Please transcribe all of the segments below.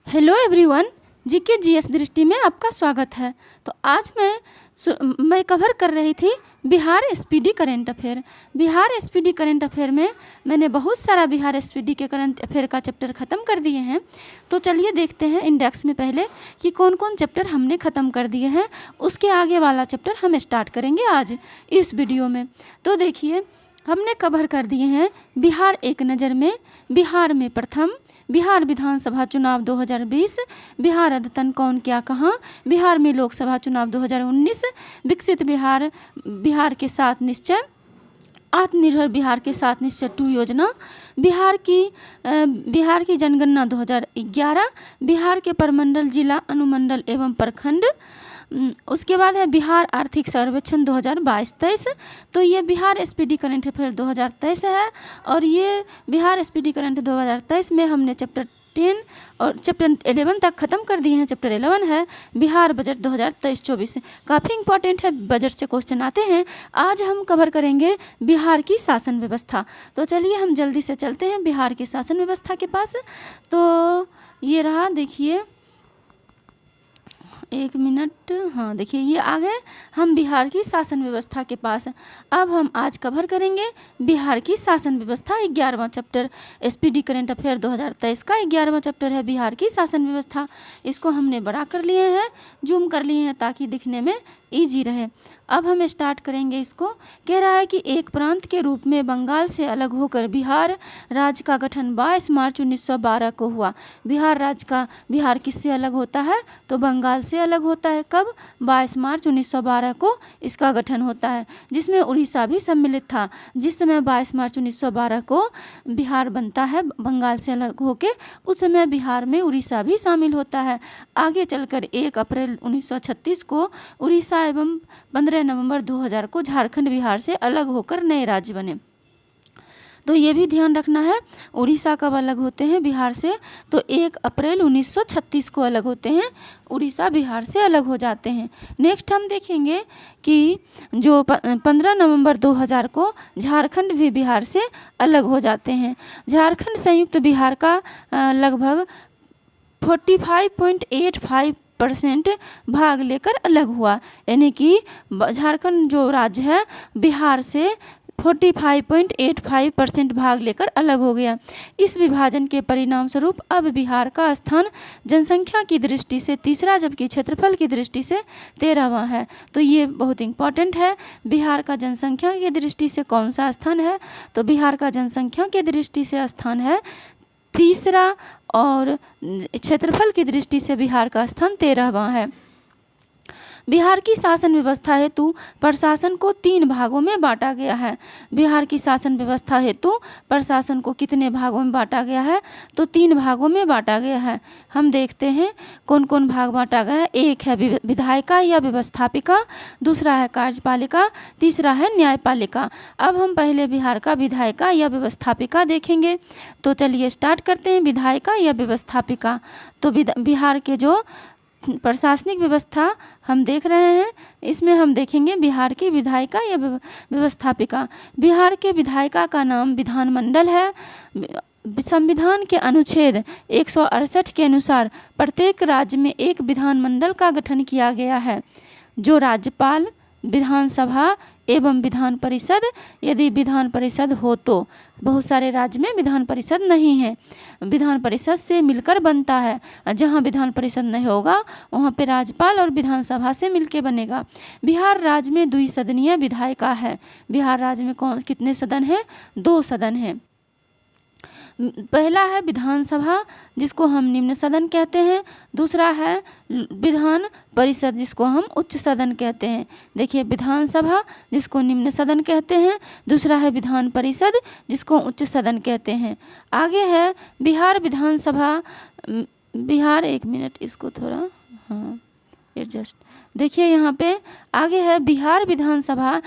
Hello everyone, GK GS दृष्टि में आपका स्वागत है। तो आज मैं कवर कर रही थी Bihar SPD current affair. Bihar SPD current affair में मैंने बहुत सारा बिहार एसपीडी के करंट अफेयर का चैप्टर ख़त्म कर दिए हैं। तो चलिए देखते हैं इंडेक्स में पहले कि कौन कौन चैप्टर हमने ख़त्म कर दिए हैं। उसके आगे वाला चैप्टर हम स्टार्ट करेंगे आज इस वीडियो में। तो देखिए, हमने कवर कर दिए हैं बिहार एक नज़र में, बिहार में प्रथम, बिहार विधानसभा चुनाव 2020, बिहार अद्यतन कौन क्या कहाँ, बिहार में लोकसभा चुनाव 2019, विकसित बिहार, बिहार के साथ निश्चय, आत्मनिर्भर बिहार के साथ निश्चय 2 योजना, बिहार की जनगणना 2011, बिहार के प्रमंडल, जिला, अनुमंडल एवं प्रखंड। उसके बाद है बिहार आर्थिक सर्वेक्षण 2022-23। तो ये बिहार एसपीडी करंट अफेयर 2023 है और ये बिहार एसपीडी करंट 2023 में हमने चैप्टर 10 और चैप्टर 11 तक ख़त्म कर दिए हैं। चैप्टर 11 है बिहार बजट 2023-24। काफ़ी इंपॉर्टेंट है, बजट से क्वेश्चन आते हैं। आज हम कवर करेंगे बिहार की शासन व्यवस्था। तो चलिए हम जल्दी से चलते हैं बिहार की शासन व्यवस्था के पास। तो ये रहा, देखिए 1 मिनट, हाँ देखिए ये आ गए हम बिहार की शासन व्यवस्था के पास। अब हम आज कवर करेंगे बिहार की शासन व्यवस्था 11वां चैप्टर। एसपीडी करंट अफेयर 2023 का 11वां चैप्टर है बिहार की शासन व्यवस्था। इसको हमने बड़ा कर लिए हैं, जूम कर लिए हैं ताकि दिखने में ईजी रहे। अब हम स्टार्ट करेंगे इसको। कह रहा है कि एक प्रांत के रूप में बंगाल से अलग होकर बिहार राज्य का गठन 22 मार्च 1912 को हुआ। बिहार किससे अलग होता है? तो बंगाल से अलग होता है। कब? 22 मार्च 1912 को इसका गठन होता है, जिसमें उड़ीसा भी सम्मिलित था। जिस समय 22 मार्च 1912 को बिहार बनता है बंगाल से अलग होके, उस समय बिहार में उड़ीसा भी शामिल होता है। आगे चलकर 1 अप्रैल 1936 को उड़ीसा एवं 15 नवंबर 2000 को झारखंड बिहार से अलग होकर नए राज्य बने। तो ये भी ध्यान रखना है, उड़ीसा कब अलग होते हैं बिहार से? तो 1 अप्रैल 1936 को अलग होते हैं, उड़ीसा बिहार से अलग हो जाते हैं। नेक्स्ट हम देखेंगे कि जो 15 नवंबर 2000 को झारखंड भी बिहार से अलग हो जाते हैं। झारखंड संयुक्त बिहार का लगभग 45.85% भाग लेकर अलग हुआ, यानी कि झारखंड जो राज्य है बिहार से 45.85% भाग लेकर अलग हो गया। इस विभाजन के परिणाम स्वरूप अब बिहार का स्थान जनसंख्या की दृष्टि से तीसरा, जबकि क्षेत्रफल की दृष्टि से 13वां है। तो ये बहुत इंपॉर्टेंट है। बिहार का जनसंख्या की दृष्टि से कौन सा स्थान है? तो बिहार का जनसंख्या की दृष्टि से स्थान है तीसरा और क्षेत्रफल की दृष्टि से बिहार का स्थान 13वां है। बिहार की शासन व्यवस्था हेतु प्रशासन को 3 भागों में बांटा गया है। बिहार की शासन व्यवस्था हेतु प्रशासन को कितने भागों में बांटा गया है? तो 3 भागों में बांटा गया है। हम देखते हैं कौन कौन भाग बांटा गया है। एक है विधायिका या व्यवस्थापिका, दूसरा है कार्यपालिका, तीसरा है न्यायपालिका। अब हम पहले बिहार का विधायिका या व्यवस्थापिका देखेंगे। तो चलिए स्टार्ट करते हैं विधायिका या व्यवस्थापिका। तो बिहार के जो प्रशासनिक व्यवस्था हम देख रहे हैं, इसमें हम देखेंगे बिहार की विधायिका या व्यवस्थापिका। बिहार के विधायिका का नाम विधानमंडल है। संविधान के अनुच्छेद 168 के अनुसार प्रत्येक राज्य में एक विधानमंडल का गठन किया गया है, जो राज्यपाल, विधानसभा एवं विधान परिषद, यदि विधान परिषद हो तो। बहुत सारे राज्य में विधान परिषद नहीं है, विधान परिषद से मिलकर बनता है। जहाँ विधान परिषद नहीं होगा वहाँ पे राज्यपाल और विधानसभा से मिलके बनेगा। बिहार राज्य में द्विसदनीय विधायिका है। बिहार राज्य में कितने सदन हैं? 2 सदन हैं। पहला है विधानसभा, जिसको हम निम्न सदन कहते हैं। दूसरा है विधान परिषद, जिसको हम उच्च सदन कहते हैं। देखिए, विधानसभा जिसको निम्न सदन कहते हैं, दूसरा है विधान परिषद जिसको उच्च सदन कहते हैं। आगे है बिहार विधानसभा। बिहार, 1 मिनट इसको थोड़ा एडजस्ट। देखिए यहाँ पे आगे है बिहार विधानसभा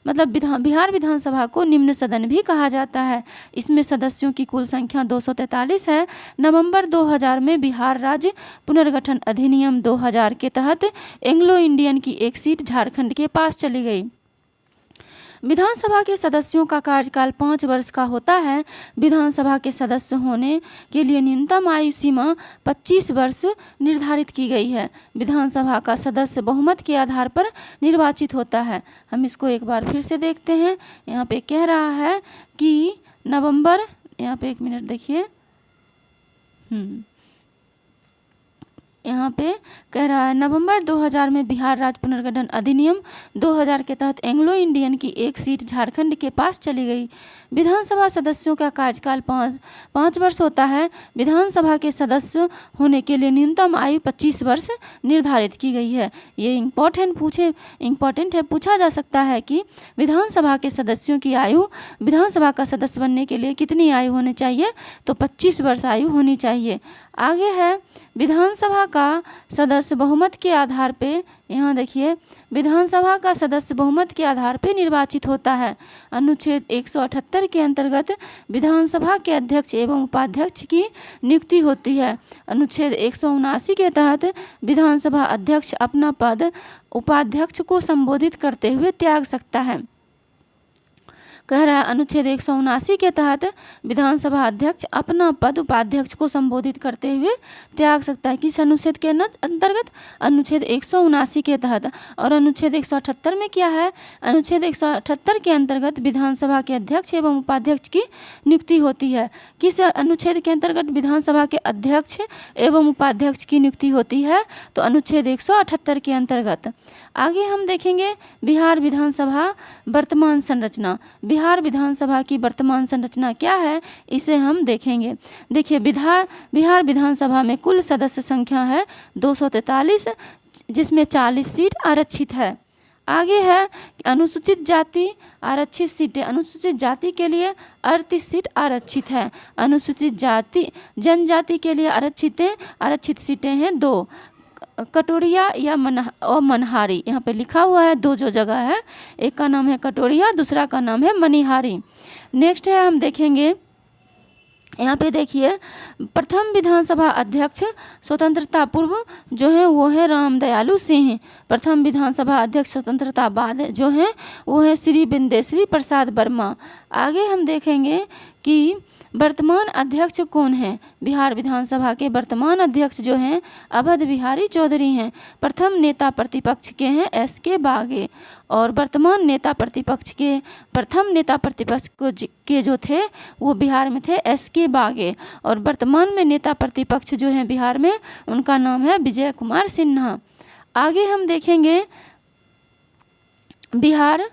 मतलब बिहार विधानसभा को निम्न सदन भी कहा जाता है। इसमें सदस्यों की कुल संख्या 243 है। नवंबर 2000 में बिहार राज्य पुनर्गठन अधिनियम 2000 के तहत एंग्लो इंडियन की एक सीट झारखंड के पास चली गई। विधानसभा के सदस्यों का कार्यकाल 5 वर्ष का होता है। विधानसभा के सदस्य होने के लिए न्यूनतम आयु सीमा 25 वर्ष निर्धारित की गई है। विधानसभा का सदस्य बहुमत के आधार पर निर्वाचित होता है। हम इसको एक बार फिर से देखते हैं। यहाँ पे कह रहा है कि नवंबर, यहाँ पे 1 मिनट देखिए, यहाँ पे कह रहा है नवंबर 2000 में बिहार राज्य पुनर्गठन अधिनियम 2000 के तहत एंग्लो इंडियन की एक सीट झारखंड के पास चली गई। विधानसभा सदस्यों का कार्यकाल 5 वर्ष होता है। विधानसभा के सदस्य होने के लिए न्यूनतम आयु 25 वर्ष निर्धारित की गई है। ये इम्पोर्टेंट है, पूछा जा सकता है कि विधानसभा के सदस्यों की आयु, विधानसभा का सदस्य बनने के लिए कितनी आयु होनी चाहिए, तो 25 वर्ष आयु होनी चाहिए। आगे है विधानसभा का सदस्य बहुमत के आधार पे, यहाँ देखिए, विधानसभा का सदस्य बहुमत के आधार पे निर्वाचित होता है। अनुच्छेद 178 के अंतर्गत विधानसभा के अध्यक्ष एवं उपाध्यक्ष की नियुक्ति होती है। अनुच्छेद 179 के तहत विधानसभा अध्यक्ष अपना पद उपाध्यक्ष को संबोधित करते हुए त्याग सकता है। कह रहा है अनुच्छेद 179 के तहत विधानसभा अध्यक्ष अपना पद उपाध्यक्ष को संबोधित करते हुए त्याग सकता है। किस अनुच्छेद के अंतर्गत? अनुच्छेद 179 के तहत। और अनुच्छेद 178 में क्या है? अनुच्छेद 178 के अंतर्गत विधानसभा के अध्यक्ष एवं उपाध्यक्ष की नियुक्ति होती है। किस अनुच्छेद के अंतर्गत विधानसभा के अध्यक्ष एवं उपाध्यक्ष की नियुक्ति होती है? तो अनुच्छेद 178 के अंतर्गत। आगे हम देखेंगे बिहार विधानसभा वर्तमान संरचना। बिहार विधानसभा की वर्तमान संरचना क्या है, इसे हम देखेंगे। देखिए, बिहार विधानसभा में कुल सदस्य संख्या है 243, जिसमें 40 सीट आरक्षित है। आगे है अनुसूचित जाति आरक्षित सीटें। अनुसूचित जाति के लिए 38 सीट आरक्षित है। अनुसूचित जाति जनजाति के लिए आरक्षित सीटें हैं 2, कटोरिया या मनहारी। यहाँ पे लिखा हुआ है 2 जो जगह है, एक का नाम है कटोरिया, दूसरा का नाम है मनिहारी। नेक्स्ट है, हम देखेंगे, यहाँ पे देखिए, प्रथम विधानसभा अध्यक्ष स्वतंत्रता पूर्व जो है वो है रामदयालु सिंह। प्रथम विधानसभा अध्यक्ष स्वतंत्रता बाद जो है वो है श्री बिंदेश्वरी प्रसाद वर्मा। आगे हम देखेंगे कि वर्तमान अध्यक्ष कौन है। बिहार विधानसभा के वर्तमान अध्यक्ष जो हैं अवध बिहारी चौधरी हैं। प्रथम नेता प्रतिपक्ष के हैं SK बागे, और वर्तमान नेता प्रतिपक्ष के प्रथम नेता प्रतिपक्ष के जो थे वो बिहार में थे SK बागे, और वर्तमान में नेता प्रतिपक्ष जो हैं बिहार में उनका नाम है विजय कुमार सिन्हा। आगे हम देखेंगे बिहार,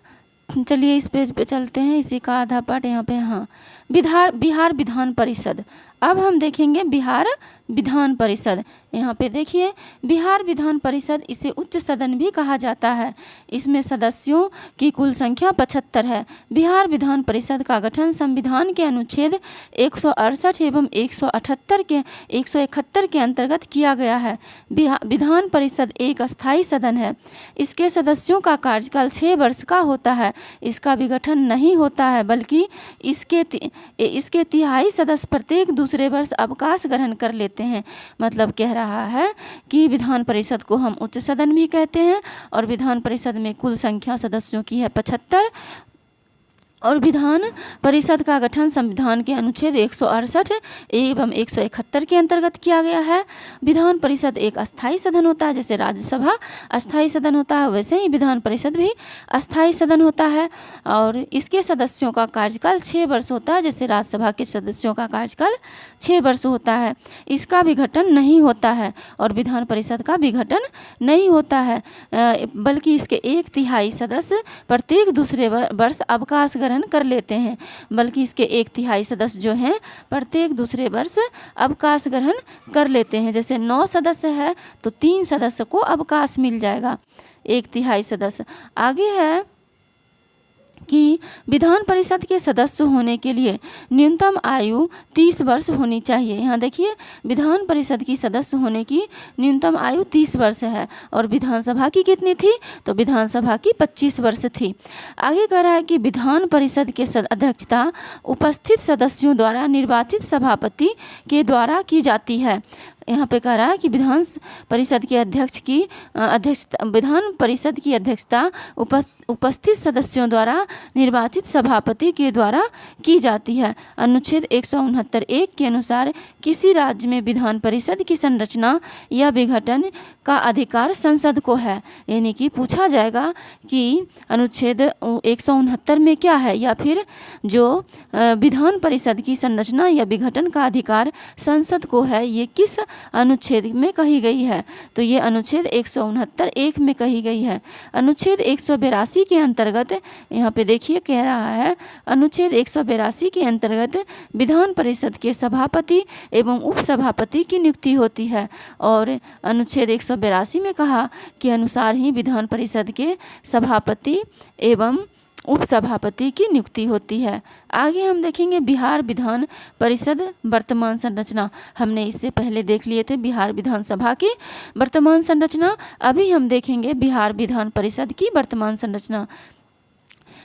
चलिए इस पेज पे चलते हैं, इसी का आधा पार्ट यहाँ पे। हाँ, बिहार विधान परिषद। अब हम देखेंगे बिहार विधान परिषद। यहाँ पे देखिए, बिहार विधान परिषद, इसे उच्च सदन भी कहा जाता है। इसमें सदस्यों की कुल संख्या 75 है। बिहार विधान परिषद का गठन संविधान के अनुच्छेद 168 एवं 171 के अंतर्गत किया गया है। विधान परिषद एक अस्थायी सदन है। इसके सदस्यों का कार्यकाल 6 वर्ष का होता है। इसका विघटन नहीं होता है, बल्कि इसके तिहाई सदस्य प्रत्येक दूसरे वर्ष अवकाश ग्रहण कर लेते हैं। मतलब कह रहा है कि विधान परिषद को हम उच्च सदन भी कहते हैं, और विधान परिषद में कुल संख्या सदस्यों की है 75, और विधान परिषद का गठन संविधान के अनुच्छेद 168 एवं 171 के अंतर्गत किया गया है। विधान परिषद एक अस्थायी सदन होता है। जैसे राज्यसभा अस्थायी सदन होता है, वैसे ही विधान परिषद भी अस्थायी सदन होता है, और इसके सदस्यों का कार्यकाल 6 वर्ष होता है। जैसे राज्यसभा के सदस्यों का कार्यकाल 6 वर्ष होता है। इसका विघटन नहीं होता है, और विधान परिषद का विघटन नहीं होता है, बल्कि इसके 1/3 सदस्य प्रत्येक दूसरे वर्ष अवकाश कर लेते हैं। बल्कि इसके 1/3 सदस्य जो हैं प्रत्येक दूसरे वर्ष अवकाश ग्रहण कर लेते हैं। जैसे 9 सदस्य है तो 3 सदस्य को अवकाश मिल जाएगा, 1/3 सदस्य। आगे है कि विधान परिषद के सदस्य होने के लिए न्यूनतम आयु 30 वर्ष होनी चाहिए। यहाँ देखिए, विधान परिषद की सदस्य होने की न्यूनतम आयु 30 वर्ष है, और विधानसभा की कितनी थी? तो विधानसभा की 25 वर्ष थी। आगे कह रहा है कि विधान परिषद के अध्यक्षता उपस्थित सदस्यों द्वारा निर्वाचित सभापति के द्वारा की जाती है। यहाँ पे कह रहा है कि विधान परिषद की अध्यक्षता उपस्थित सदस्यों द्वारा निर्वाचित सभापति के द्वारा की जाती है। अनुच्छेद 169(1) के अनुसार किसी राज्य में विधान परिषद की संरचना या विघटन का अधिकार संसद को है। यानी कि पूछा जाएगा कि अनुच्छेद 169 में क्या है, या फिर जो विधान परिषद की संरचना या विघटन का अधिकार संसद को है, ये किस अनुच्छेद में कही गई है। तो ये अनुच्छेद 169(1) में कही गई है। अनुच्छेद 182 के अंतर्गत यहाँ पे देखिए कह रहा है, अनुच्छेद 182 के अंतर्गत विधान परिषद के सभापति एवं उपसभापति की नियुक्ति होती है। और अनुच्छेद 182 में कहा कि अनुसार ही विधान परिषद के सभापति एवं उपसभापति की नियुक्ति होती है। आगे हम देखेंगे बिहार विधान परिषद वर्तमान संरचना। हमने इससे पहले देख लिए थे बिहार विधानसभा की वर्तमान संरचना। अभी हम देखेंगे बिहार विधान परिषद की वर्तमान संरचना।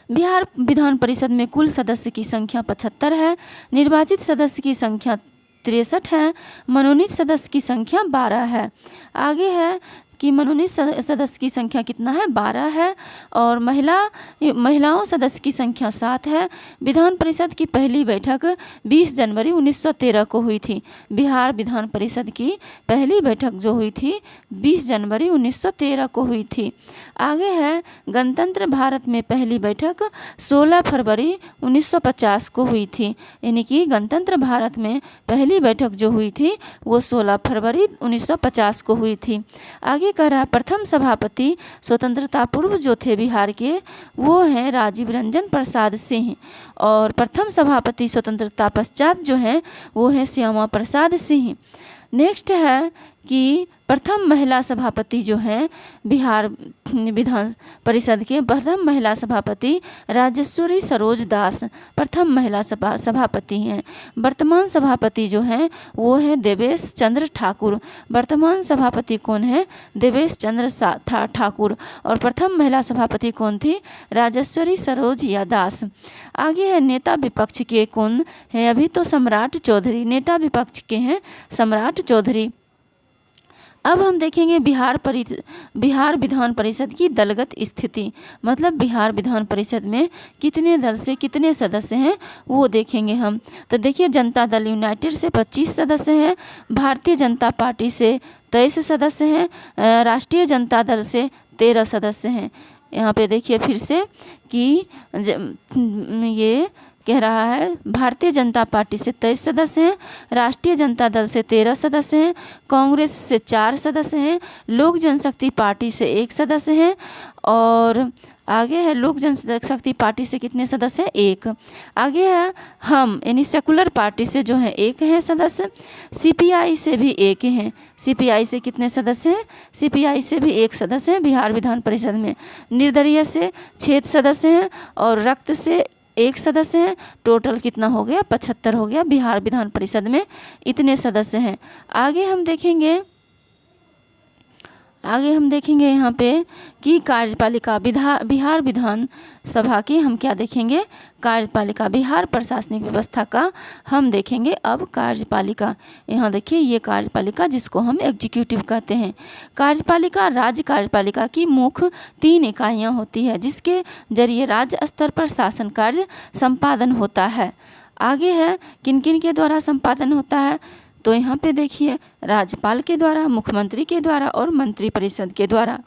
बिहार विधान परिषद में कुल सदस्य की संख्या 75 है। निर्वाचित सदस्य की संख्या 63 है। मनोनीत सदस्य की संख्या 12 है। आगे है कि मनोनीत सदस्य की संख्या कितना है, 12 है। और महिलाओं सदस्य की संख्या 7 है। विधान परिषद की पहली बैठक 20 जनवरी 1913 को हुई थी। बिहार विधान परिषद की पहली बैठक जो हुई थी 20 जनवरी 1913 को हुई थी। आगे है गणतंत्र भारत में पहली बैठक 16 फरवरी 1950 को हुई थी। यानी कि गणतंत्र भारत में पहली बैठक जो हुई थी वो 16 फरवरी 1950 को हुई थी। आगे कह रहा है प्रथम सभापति स्वतंत्रता पूर्व जो थे बिहार के, वो हैं राजीव रंजन प्रसाद सिंह। और प्रथम सभापति स्वतंत्रता पश्चात जो हैं वो हैं श्यामा प्रसाद सिंह। नेक्स्ट है कि प्रथम महिला सभापति जो हैं बिहार विधान परिषद के प्रथम महिला सभापति राजेश्वरी सरोज दास प्रथम महिला सभापति हैं। वर्तमान सभापति जो हैं वो हैं देवेश चंद्र ठाकुर। वर्तमान सभापति कौन है, देवेश चंद्र ठाकुर। और प्रथम महिला सभापति कौन थी, राजेश्वरी सरोज या दास। आगे है नेता विपक्ष के कौन है, अभी तो सम्राट चौधरी नेता विपक्ष के हैं, सम्राट चौधरी। अब हम देखेंगे बिहार विधान परिषद की दलगत स्थिति, मतलब बिहार विधान परिषद में कितने दल से कितने सदस्य हैं वो देखेंगे हम। तो देखिए जनता दल यूनाइटेड से 25 सदस्य हैं, भारतीय जनता पार्टी से 23 सदस्य हैं, राष्ट्रीय जनता दल से 13 सदस्य हैं। यहाँ पे देखिए फिर से कि ये कह रहा है भारतीय जनता पार्टी से 23 सदस्य हैं, राष्ट्रीय जनता दल से 13 सदस्य हैं, कांग्रेस से 4 सदस्य हैं, लोक जनशक्ति पार्टी से 1 सदस्य हैं। और आगे है लोक जनशक्ति पार्टी से कितने सदस्य हैं, 1। आगे है हम यानी सेकुलर पार्टी से जो है 1 हैं सदस्य, सीपीआई से भी 1 हैं। सीपीआई से कितने सदस्य हैं, सीपीआई से भी 1 सदस्य हैं बिहार विधान परिषद में। निर्दलीय से 6 सदस्य हैं और रक्त से 1 सदस्य हैं। टोटल कितना हो गया, 75 हो गया। बिहार विधान परिषद में इतने सदस्य हैं। आगे हम देखेंगे यहाँ पे कि कार्यपालिका बिहार विधान सभा की हम क्या देखेंगे, कार्यपालिका बिहार प्रशासनिक व्यवस्था का हम देखेंगे। अब कार्यपालिका, यहाँ देखिए ये कार्यपालिका जिसको हम एग्जीक्यूटिव कहते हैं। कार्यपालिका राज्य कार्यपालिका की मुख्य 3 इकाइयाँ होती है जिसके जरिए राज्य स्तर पर शासन कार्य संपादन होता है। आगे है किन किन के द्वारा संपादन होता है, तो यहाँ पे देखिए राज्यपाल के द्वारा, मुख्यमंत्री के द्वारा और मंत्रिपरिषद के द्वारा।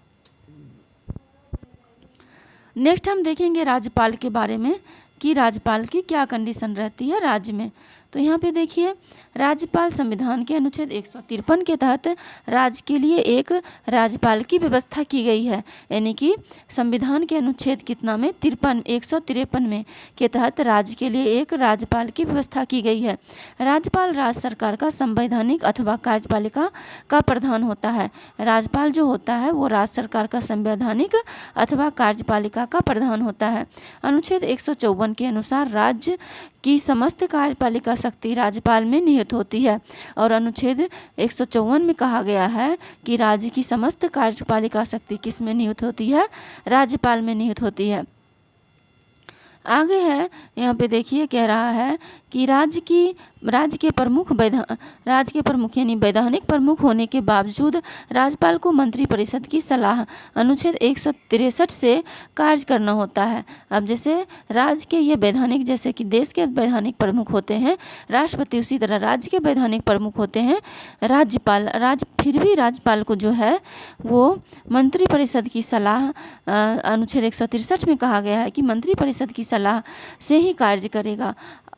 नेक्स्ट हम देखेंगे राज्यपाल के बारे में कि राज्यपाल की क्या कंडीशन रहती है राज्य में। तो यहाँ पे देखिए राज्यपाल संविधान के अनुच्छेद 153 के तहत राज्य के लिए एक राज्यपाल की व्यवस्था की गई है। यानी कि संविधान के अनुच्छेद कितना में 153 में के तहत राज्य के लिए एक राज्यपाल की व्यवस्था की गई है। राज्यपाल राज्य सरकार का संवैधानिक अथवा कार्यपालिका का प्रधान होता है। राज्यपाल जो होता है वो राज्य सरकार का संवैधानिक अथवा कार्यपालिका का प्रधान होता है। अनुच्छेद 154 के अनुसार राज्य की समस्त कार्यपालिका शक्ति राज्यपाल में निहित होती है। और अनुच्छेद 154 में कहा गया है कि राज्य की समस्त कार्यपालिका शक्ति किस में निहित होती है, राज्यपाल में निहित होती है। आगे है यहाँ पे देखिए कह रहा है कि राज्य के प्रमुख यानी वैधानिक प्रमुख होने के बावजूद राज्यपाल को मंत्रिपरिषद की सलाह अनुच्छेद 163 से कार्य करना होता है। अब जैसे राज्य के ये वैधानिक, जैसे कि देश के वैधानिक प्रमुख होते हैं राष्ट्रपति, उसी तरह राज्य के वैधानिक प्रमुख होते हैं राज्यपाल। फिर भी राज्यपाल को जो है वो मंत्रिपरिषद की सलाह अनुच्छेद 163 में कहा गया है कि मंत्रिपरिषद की सलाह से ही कार्य करेगा।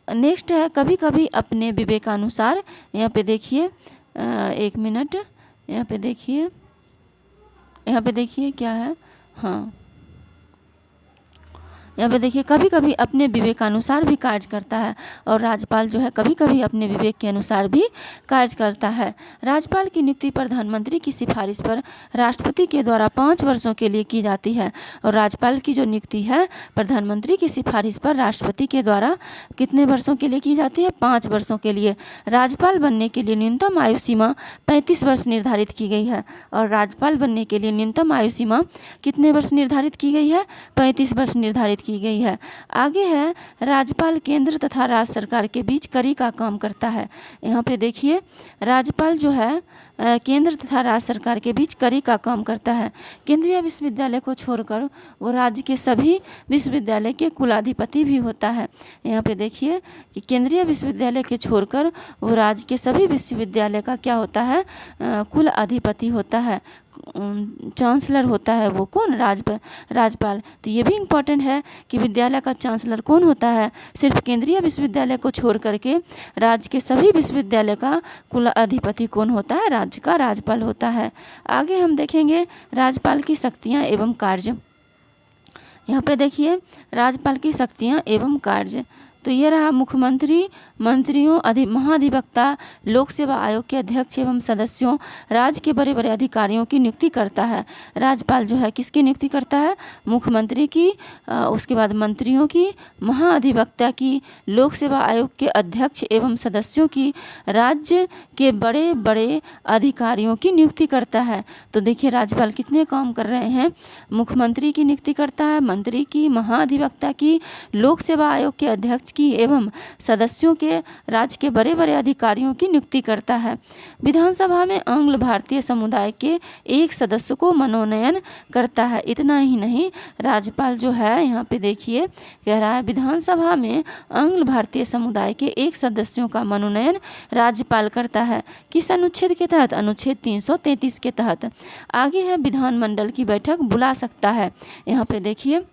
नेक्स्ट है कभी कभी अपने विवेकानुसार। यहाँ पे देखिए, एक मिनट, यहाँ पे देखिए क्या है, हाँ यहाँ पे देखिए कभी कभी अपने विवेकानुसार भी कार्य करता है और राज्यपाल जो है कभी कभी अपने विवेक के अनुसार भी कार्य करता है। राज्यपाल की नियुक्ति प्रधानमंत्री की सिफारिश पर राष्ट्रपति के द्वारा 5 वर्षों के लिए की जाती है और राज्यपाल की जो नियुक्ति है प्रधानमंत्री की सिफारिश पर राष्ट्रपति के द्वारा कितने वर्षों के लिए की जाती है? 5 वर्षों के लिए। राज्यपाल बनने के लिए न्यूनतम आयु सीमा 35 वर्ष निर्धारित की गई है और राज्यपाल बनने के लिए न्यूनतम आयु सीमा कितने वर्ष निर्धारित की गई है? 35 वर्ष निर्धारित की गई है। आगे है राज्यपाल केंद्र तथा राज्य सरकार के बीच कड़ी का काम करता है। यहाँ पे देखिए राज्यपाल जो है केंद्र तथा राज्य सरकार के बीच कड़ी का काम करता है। केंद्रीय विश्वविद्यालय को छोड़कर वो राज्य के सभी विश्वविद्यालय के कुलाधिपति भी होता है। यहाँ पे देखिए कि केंद्रीय विश्वविद्यालय के छोड़कर वो राज्य के सभी विश्वविद्यालय का क्या होता है? कुल अधिपति होता है, चांसलर होता है। वो कौन? राज्यपाल। तो ये भी इम्पोर्टेंट है कि विद्यालय का चांसलर कौन होता है? सिर्फ केंद्रीय विश्वविद्यालय को छोड़ करके राज्य के सभी विश्वविद्यालय का कुल अधिपति कौन होता है? राज्य का राज्यपाल होता है। आगे हम देखेंगे राज्यपाल की शक्तियाँ एवं कार्य। यहाँ पे देखिए राज्यपाल की शक्तियाँ एवं कार्य। तो ये रहा मुख्यमंत्री, मंत्रियों, महाधिवक्ता, लोक सेवा आयोग के अध्यक्ष एवं सदस्यों, राज्य के बड़े बड़े अधिकारियों की नियुक्ति करता है। राज्यपाल जो है किसकी नियुक्ति करता है? मुख्यमंत्री की, उसके बाद मंत्रियों की, महाधिवक्ता की, लोक सेवा आयोग के अध्यक्ष एवं सदस्यों की, राज्य के बड़े बड़े अधिकारियों की नियुक्ति करता है। तो देखिए राज्यपाल कितने काम कर रहे हैं? मुख्यमंत्री की नियुक्ति करता है, मंत्री की, महाधिवक्ता की, लोक सेवा आयोग के अध्यक्ष की एवं सदस्यों के, राज्य के बड़े बड़े अधिकारियों की नियुक्ति करता है। विधानसभा में आंग्ल भारतीय समुदाय के एक सदस्य को मनोनयन करता है। इतना ही नहीं, राज्यपाल जो है यहाँ पे देखिए कह रहा है विधानसभा में आंग्ल भारतीय समुदाय के एक सदस्यों का मनोनयन राज्यपाल करता है। किस अनुच्छेद के तहत? अनुच्छेद 333 के तहत। आगे है विधानमंडल की बैठक बुला सकता है। यहाँ पे देखिए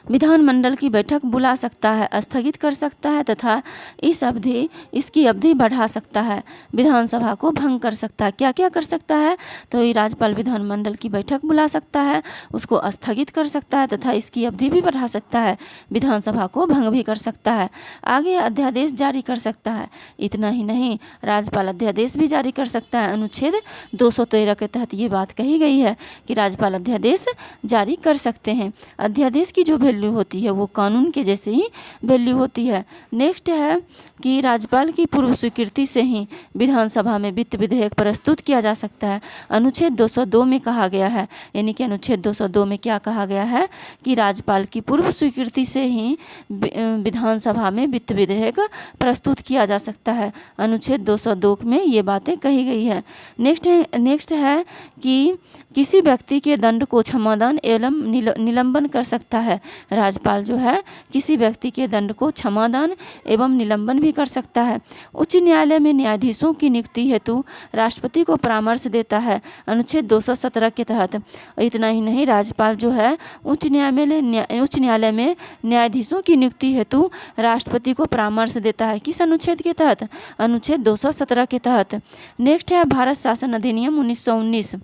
विधानमंडल की बैठक बुला सकता है, स्थगित कर सकता है तथा इसकी अवधि बढ़ा सकता है, विधानसभा को भंग कर सकता है। क्या क्या कर सकता है? तो ये राज्यपाल विधानमंडल की बैठक बुला सकता है, उसको स्थगित कर सकता है तथा इसकी अवधि भी बढ़ा सकता है, विधानसभा को भंग भी कर सकता है। आगे अध्यादेश जारी कर सकता है। इतना ही नहीं, राज्यपाल अध्यादेश भी जारी कर सकता है। अनुच्छेद 213 के तहत ये बात कही गई है कि राज्यपाल अध्यादेश जारी कर सकते हैं। अध्यादेश की जो वैल्यू होती है वो कानून के जैसे ही वैल्यू होती है। नेक्स्ट है कि राज्यपाल की पूर्व स्वीकृति से ही विधानसभा में वित्त विधेयक प्रस्तुत किया जा सकता है। अनुच्छेद 202 में कहा गया है, यानी कि अनुच्छेद 202 में क्या कहा गया है कि राज्यपाल की पूर्व स्वीकृति से ही विधानसभा में वित्त विधेयक प्रस्तुत किया जा सकता है। अनुच्छेद 202 में ये बातें कही गई है। नेक्स्ट है कि किसी व्यक्ति के दंड को क्षमादान एवं निलंबन कर सकता है। राज्यपाल जो है किसी व्यक्ति के दंड को क्षमादान एवं निलंबन भी कर सकता है। उच्च न्यायालय में न्यायाधीशों की नियुक्ति हेतु राष्ट्रपति को परामर्श देता है। अनुच्छेद 217 के तहत। इतना ही नहीं, राज्यपाल जो है उच्च न्यायालय में न्यायाधीशों की नियुक्ति हेतु राष्ट्रपति को परामर्श देता है। किस अनुच्छेद के तहत? अनुच्छेद 217 के तहत। नेक्स्ट है भारत शासन अधिनियम 1919।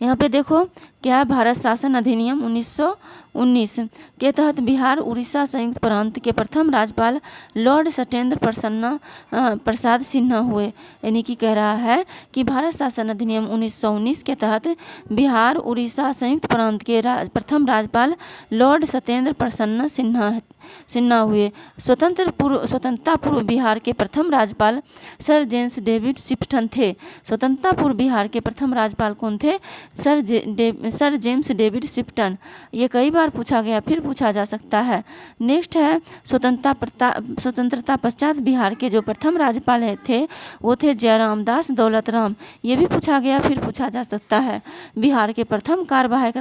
यहाँ पे देखो क्या है, भारत शासन अधिनियम 1919 के तहत बिहार उड़ीसा संयुक्त प्रांत के प्रथम राज्यपाल लॉर्ड सत्येंद्र प्रसाद सिन्हा हुए। यानी कि कह रहा है कि भारत शासन अधिनियम 1919 के तहत बिहार उड़ीसा संयुक्त प्रांत के प्रथम राज्यपाल लॉर्ड सत्येंद्र प्रसन्न सिन्हा सिन्हा हुए। स्वतंत्रता पूर्व बिहार के प्रथम राज्यपाल सर जेम्स डेविड शिफ्टन थे। स्वतंत्रता पूर्व बिहार के प्रथम राज्यपाल कौन थे? Sir James David Shifton. ये कई बार पूछा गया, फिर पूछा जा सकता है। नेक्स्ट है स्वतंत्रता पश्चात बिहार के जो प्रथम राज्यपाल थे वो थे जयराम दास दौलत राम। ये भी पूछा गया, फिर पूछा जा सकता है। बिहार के प्रथम कार्यवाहक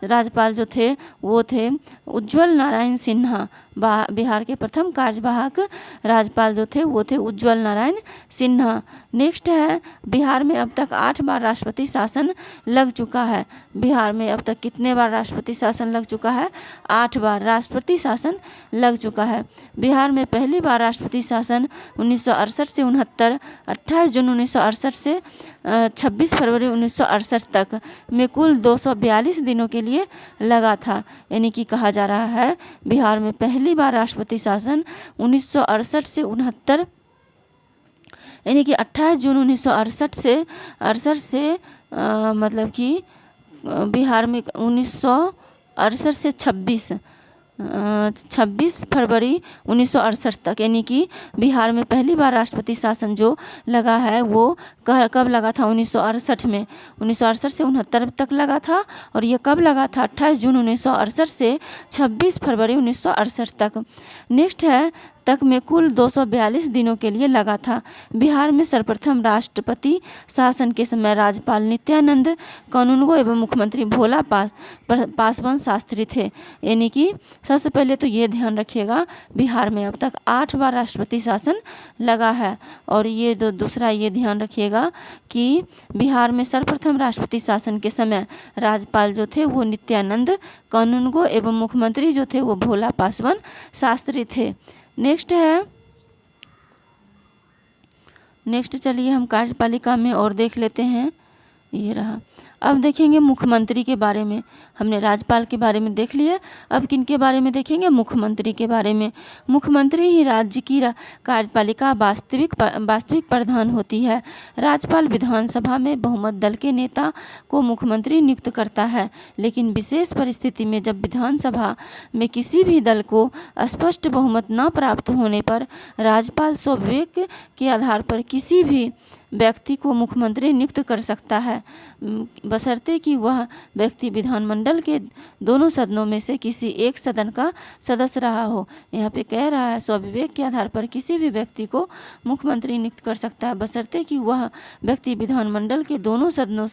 राज्यपाल जो थे वो थे उज्ज्वल नारायण सिन्हा। बिहार के प्रथम कार्यवाहक राज्यपाल जो थे वो थे उज्ज्वल नारायण सिन्हा। नेक्स्ट है बिहार में अब तक 8 बार राष्ट्रपति शासन लग चुका है। बिहार में अब तक कितने बार राष्ट्रपति शासन लग चुका है? 8 बार राष्ट्रपति शासन लग चुका है। बिहार में पहली बार राष्ट्रपति शासन 1968 से 69, 28 जून 1968 से 26 फरवरी 1968 तक में कुल 242 दिनों के लिए लगा था। यानी कि कहा जा रहा है बिहार में पहली बार राष्ट्रपति शासन 1968 से 69, यानी कि 28 जून 1968 से मतलब कि बिहार में 1968 से 26 फरवरी 1968 तक, यानी कि बिहार में पहली बार राष्ट्रपति शासन जो लगा है वो कब लगा था? 1968 में। 1968 से 69 तक लगा था। और ये कब लगा था? 28 जून 1968 से 26 फरवरी 1968 तक। नेक्स्ट है तक में कुल 242 दिनों के लिए लगा था। बिहार में सर्वप्रथम राष्ट्रपति शासन के समय राज्यपाल नित्यानंद कानूनगो एवं मुख्यमंत्री भोला पासवान शास्त्री थे। यानी कि सबसे पहले तो ये ध्यान रखिएगा बिहार में अब तक 8 बार राष्ट्रपति शासन लगा है। और ये दूसरा ये ध्यान रखिएगा कि बिहार में सर्वप्रथम राष्ट्रपति शासन के समय राज्यपाल जो थे वो नित्यानंद कानूनगो एवं मुख्यमंत्री जो थे वो भोला पासवान शास्त्री थे। नेक्स्ट चलिए हम कार्यपालिका में और देख लेते हैं। ये रहा। अब देखेंगे मुख्यमंत्री के बारे में। हमने राज्यपाल के बारे में देख लिया, अब किन के बारे में देखेंगे? मुख्यमंत्री के बारे में। मुख्यमंत्री ही राज्य की कार्यपालिका वास्तविक प्रधान होती है। राज्यपाल विधानसभा में बहुमत दल के नेता को मुख्यमंत्री नियुक्त करता है, लेकिन विशेष परिस्थिति में जब विधानसभा में किसी भी दल को स्पष्ट बहुमत न प्राप्त होने पर राज्यपाल स्वविवेक के आधार पर किसी भी व्यक्ति को मुख्यमंत्री नियुक्त कर सकता है, बशर्ते कि वह व्यक्ति विधानमंडल के दोनों सदनों में से किसी एक सदन का सदस्य रहा हो। यहाँ पे कह रहा है स्वविवेक के आधार पर किसी भी व्यक्ति को मुख्यमंत्री नियुक्त कर सकता है, बशर्ते कि वह व्यक्ति विधानमंडल के दोनों सदनों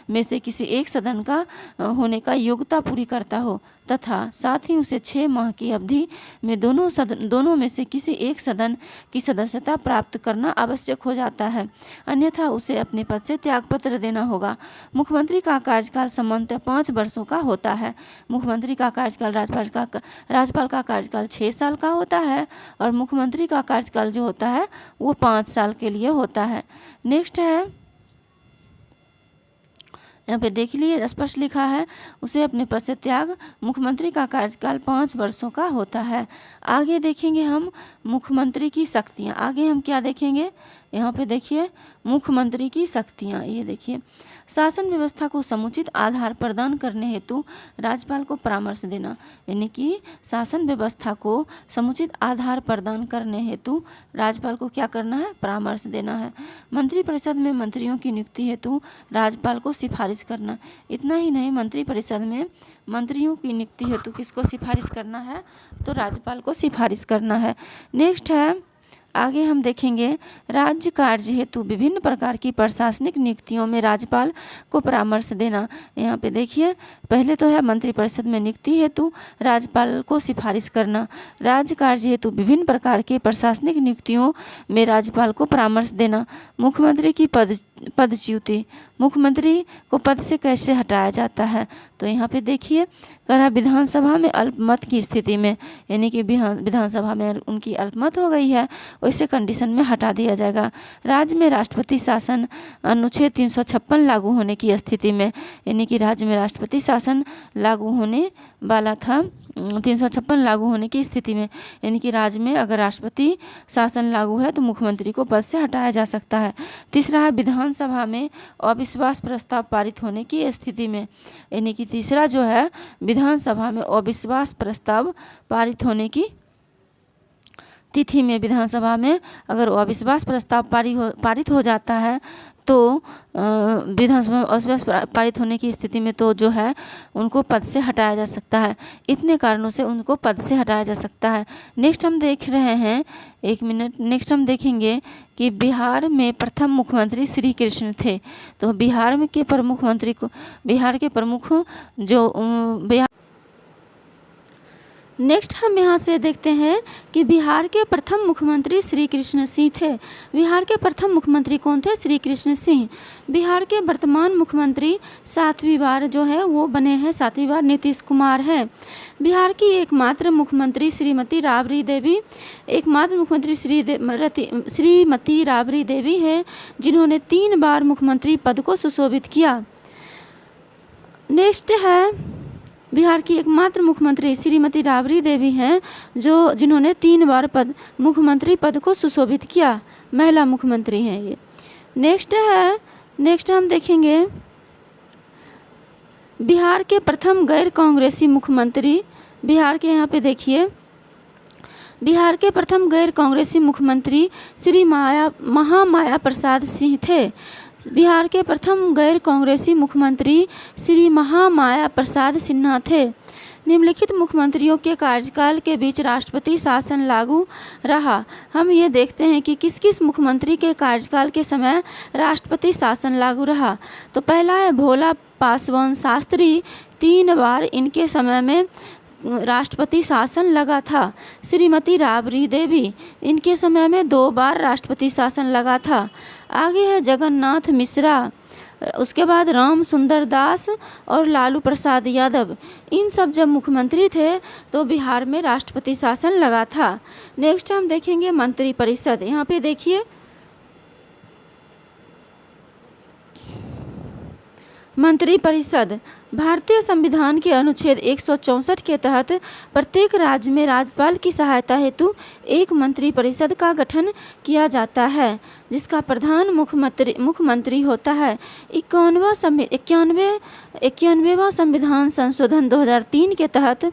में से किसी एक सदन का होने का योग्यता पूरी करता हो, तथा साथ ही उसे 6 माह की अवधि में दोनों में से किसी एक सदन की सदस्यता प्राप्त करना आवश्यक हो जाता है, अन्यथा उसे अपने पद से त्यागपत्र देना होगा। मुख्यमंत्री का कार्यकाल सामान्यतः 5 वर्षों का होता है। मुख्यमंत्री का कार्यकाल राज्यपाल का कार्यकाल 6 साल का होता है और मुख्यमंत्री का कार्यकाल जो होता है वो 5 साल के लिए होता है। नेक्स्ट है, यहाँ पे देख लिए स्पष्ट लिखा है उसे अपने पद से त्याग। मुख्यमंत्री का कार्यकाल 5 वर्षों का होता है। आगे देखेंगे हम मुख्यमंत्री की शक्तियाँ। आगे हम क्या देखेंगे? यहाँ पे देखिए मुख्यमंत्री की शक्तियाँ। ये देखिए शासन व्यवस्था को समुचित आधार प्रदान करने हेतु राज्यपाल को परामर्श देना, यानी कि शासन व्यवस्था को समुचित आधार प्रदान करने हेतु राज्यपाल को क्या करना है? परामर्श देना है। मंत्रिपरिषद में मंत्रियों की नियुक्ति हेतु राज्यपाल को सिफारिश करना। इतना ही नहीं, मंत्रिपरिषद में मंत्रियों की नियुक्ति हेतु किसको सिफारिश करना है? तो राज्यपाल को सिफारिश करना है। नेक्स्ट है, आगे हम देखेंगे राज्य कार्य हेतु विभिन्न प्रकार की प्रशासनिक नियुक्तियों में राज्यपाल को परामर्श देना। यहाँ पे देखिए पहले तो है मंत्रिपरिषद में नियुक्ति हेतु राज्यपाल को सिफारिश करना। राज्य कार्य हेतु विभिन्न प्रकार के प्रशासनिक नियुक्तियों में राज्यपाल को परामर्श देना। मुख्यमंत्री की पदच्युति, मुख्यमंत्री को पद से कैसे हटाया जाता है? तो यहाँ पे देखिए कह रहा विधानसभा में अल्पमत की स्थिति में, यानी कि विधानसभा में उनकी अल्पमत हो गई है, वैसे कंडीशन में हटा दिया जाएगा। राज्य में राष्ट्रपति शासन अनुच्छेद 356 लागू होने की स्थिति में, यानी कि राज्य में राष्ट्रपति शासन लागू होने वाला था 356 लागू होने की स्थिति में, यानी कि राज्य में अगर राष्ट्रपति शासन लागू है तो मुख्यमंत्री को पद से हटाया जा सकता है। तीसरा है विधान विधानसभा में अविश्वास प्रस्ताव पारित होने की स्थिति में, यानी कि तीसरा जो है विधानसभा में अविश्वास प्रस्ताव पारित होने की तिथि में, विधानसभा में अगर अविश्वास प्रस्ताव पारित हो जाता है तो विधानसभा में अविश्वास पारित होने की स्थिति में तो जो है उनको पद से हटाया जा सकता है। इतने कारणों से उनको पद से हटाया जा सकता है। नेक्स्ट हम देख रहे हैं, एक मिनट, नेक्स्ट हम देखेंगे कि बिहार में प्रथम मुख्यमंत्री श्री कृष्ण थे। तो बिहार में के प्रमुख मंत्री को, बिहार के प्रमुख जो नेक्स्ट हम यहाँ से देखते हैं कि बिहार के प्रथम मुख्यमंत्री श्री कृष्ण सिंह थे। बिहार के प्रथम मुख्यमंत्री कौन थे? श्री कृष्ण सिंह। बिहार के वर्तमान मुख्यमंत्री 7वीं बार जो है वो बने हैं, 7वीं बार नीतीश कुमार है। बिहार की एकमात्र मुख्यमंत्री श्रीमती राबड़ी देवी, एकमात्र मुख्यमंत्री श्रीमती राबड़ी देवी है जिन्होंने 3 बार मुख्यमंत्री पद को सुशोभित किया। नेक्स्ट है बिहार की एकमात्र मुख्यमंत्री श्रीमती राबड़ी देवी हैं जिन्होंने 3 बार मुख्यमंत्री पद को सुशोभित किया, महिला मुख्यमंत्री हैं ये। नेक्स्ट हम देखेंगे बिहार के प्रथम गैर कांग्रेसी मुख्यमंत्री, बिहार के यहाँ पे देखिए, बिहार के प्रथम गैर कांग्रेसी मुख्यमंत्री श्री महामाया प्रसाद सिंह थे। बिहार के प्रथम गैर कांग्रेसी मुख्यमंत्री श्री महामाया प्रसाद सिन्हा थे। निम्नलिखित मुख्यमंत्रियों के कार्यकाल के बीच राष्ट्रपति शासन लागू रहा। हम ये देखते हैं कि किस किस मुख्यमंत्री के कार्यकाल के समय राष्ट्रपति शासन लागू रहा। तो पहला है भोला पासवान शास्त्री, 3 बार इनके समय में राष्ट्रपति शासन लगा था। श्रीमती राबड़ी देवी, इनके समय में 2 बार राष्ट्रपति शासन लगा था। आगे है जगन्नाथ मिश्रा, उसके बाद राम सुंदर दास और लालू प्रसाद यादव, इन सब जब मुख्यमंत्री थे तो बिहार में राष्ट्रपति शासन लगा था। नेक्स्ट हम देखेंगे मंत्रिपरिषद। यहाँ पे देखिए मंत्रिपरिषद, भारतीय संविधान के अनुच्छेद 164 के तहत प्रत्येक राज्य में राज्यपाल की सहायता हेतु एक मंत्रिपरिषद का गठन किया जाता है जिसका प्रधान मुख्यमंत्री होता है। 91वां संविधान संशोधन 2003 के तहत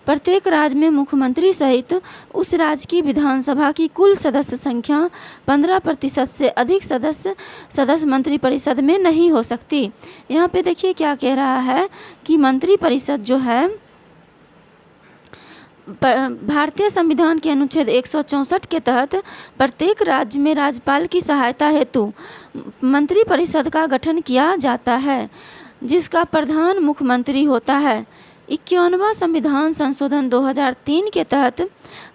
प्रत्येक राज्य में मुख्यमंत्री सहित उस राज्य की विधानसभा की कुल सदस्य संख्या 15% से अधिक सदस्य मंत्रिपरिषद में नहीं हो सकती। यहाँ पे देखिए क्या कह रहा है कि मंत्रिपरिषद जो है भारतीय संविधान के अनुच्छेद 164 के तहत प्रत्येक राज्य में राज्यपाल की सहायता हेतु मंत्रिपरिषद का गठन किया जाता है जिसका प्रधान मुख्यमंत्री होता है। 91वां संविधान संशोधन 2003 के तहत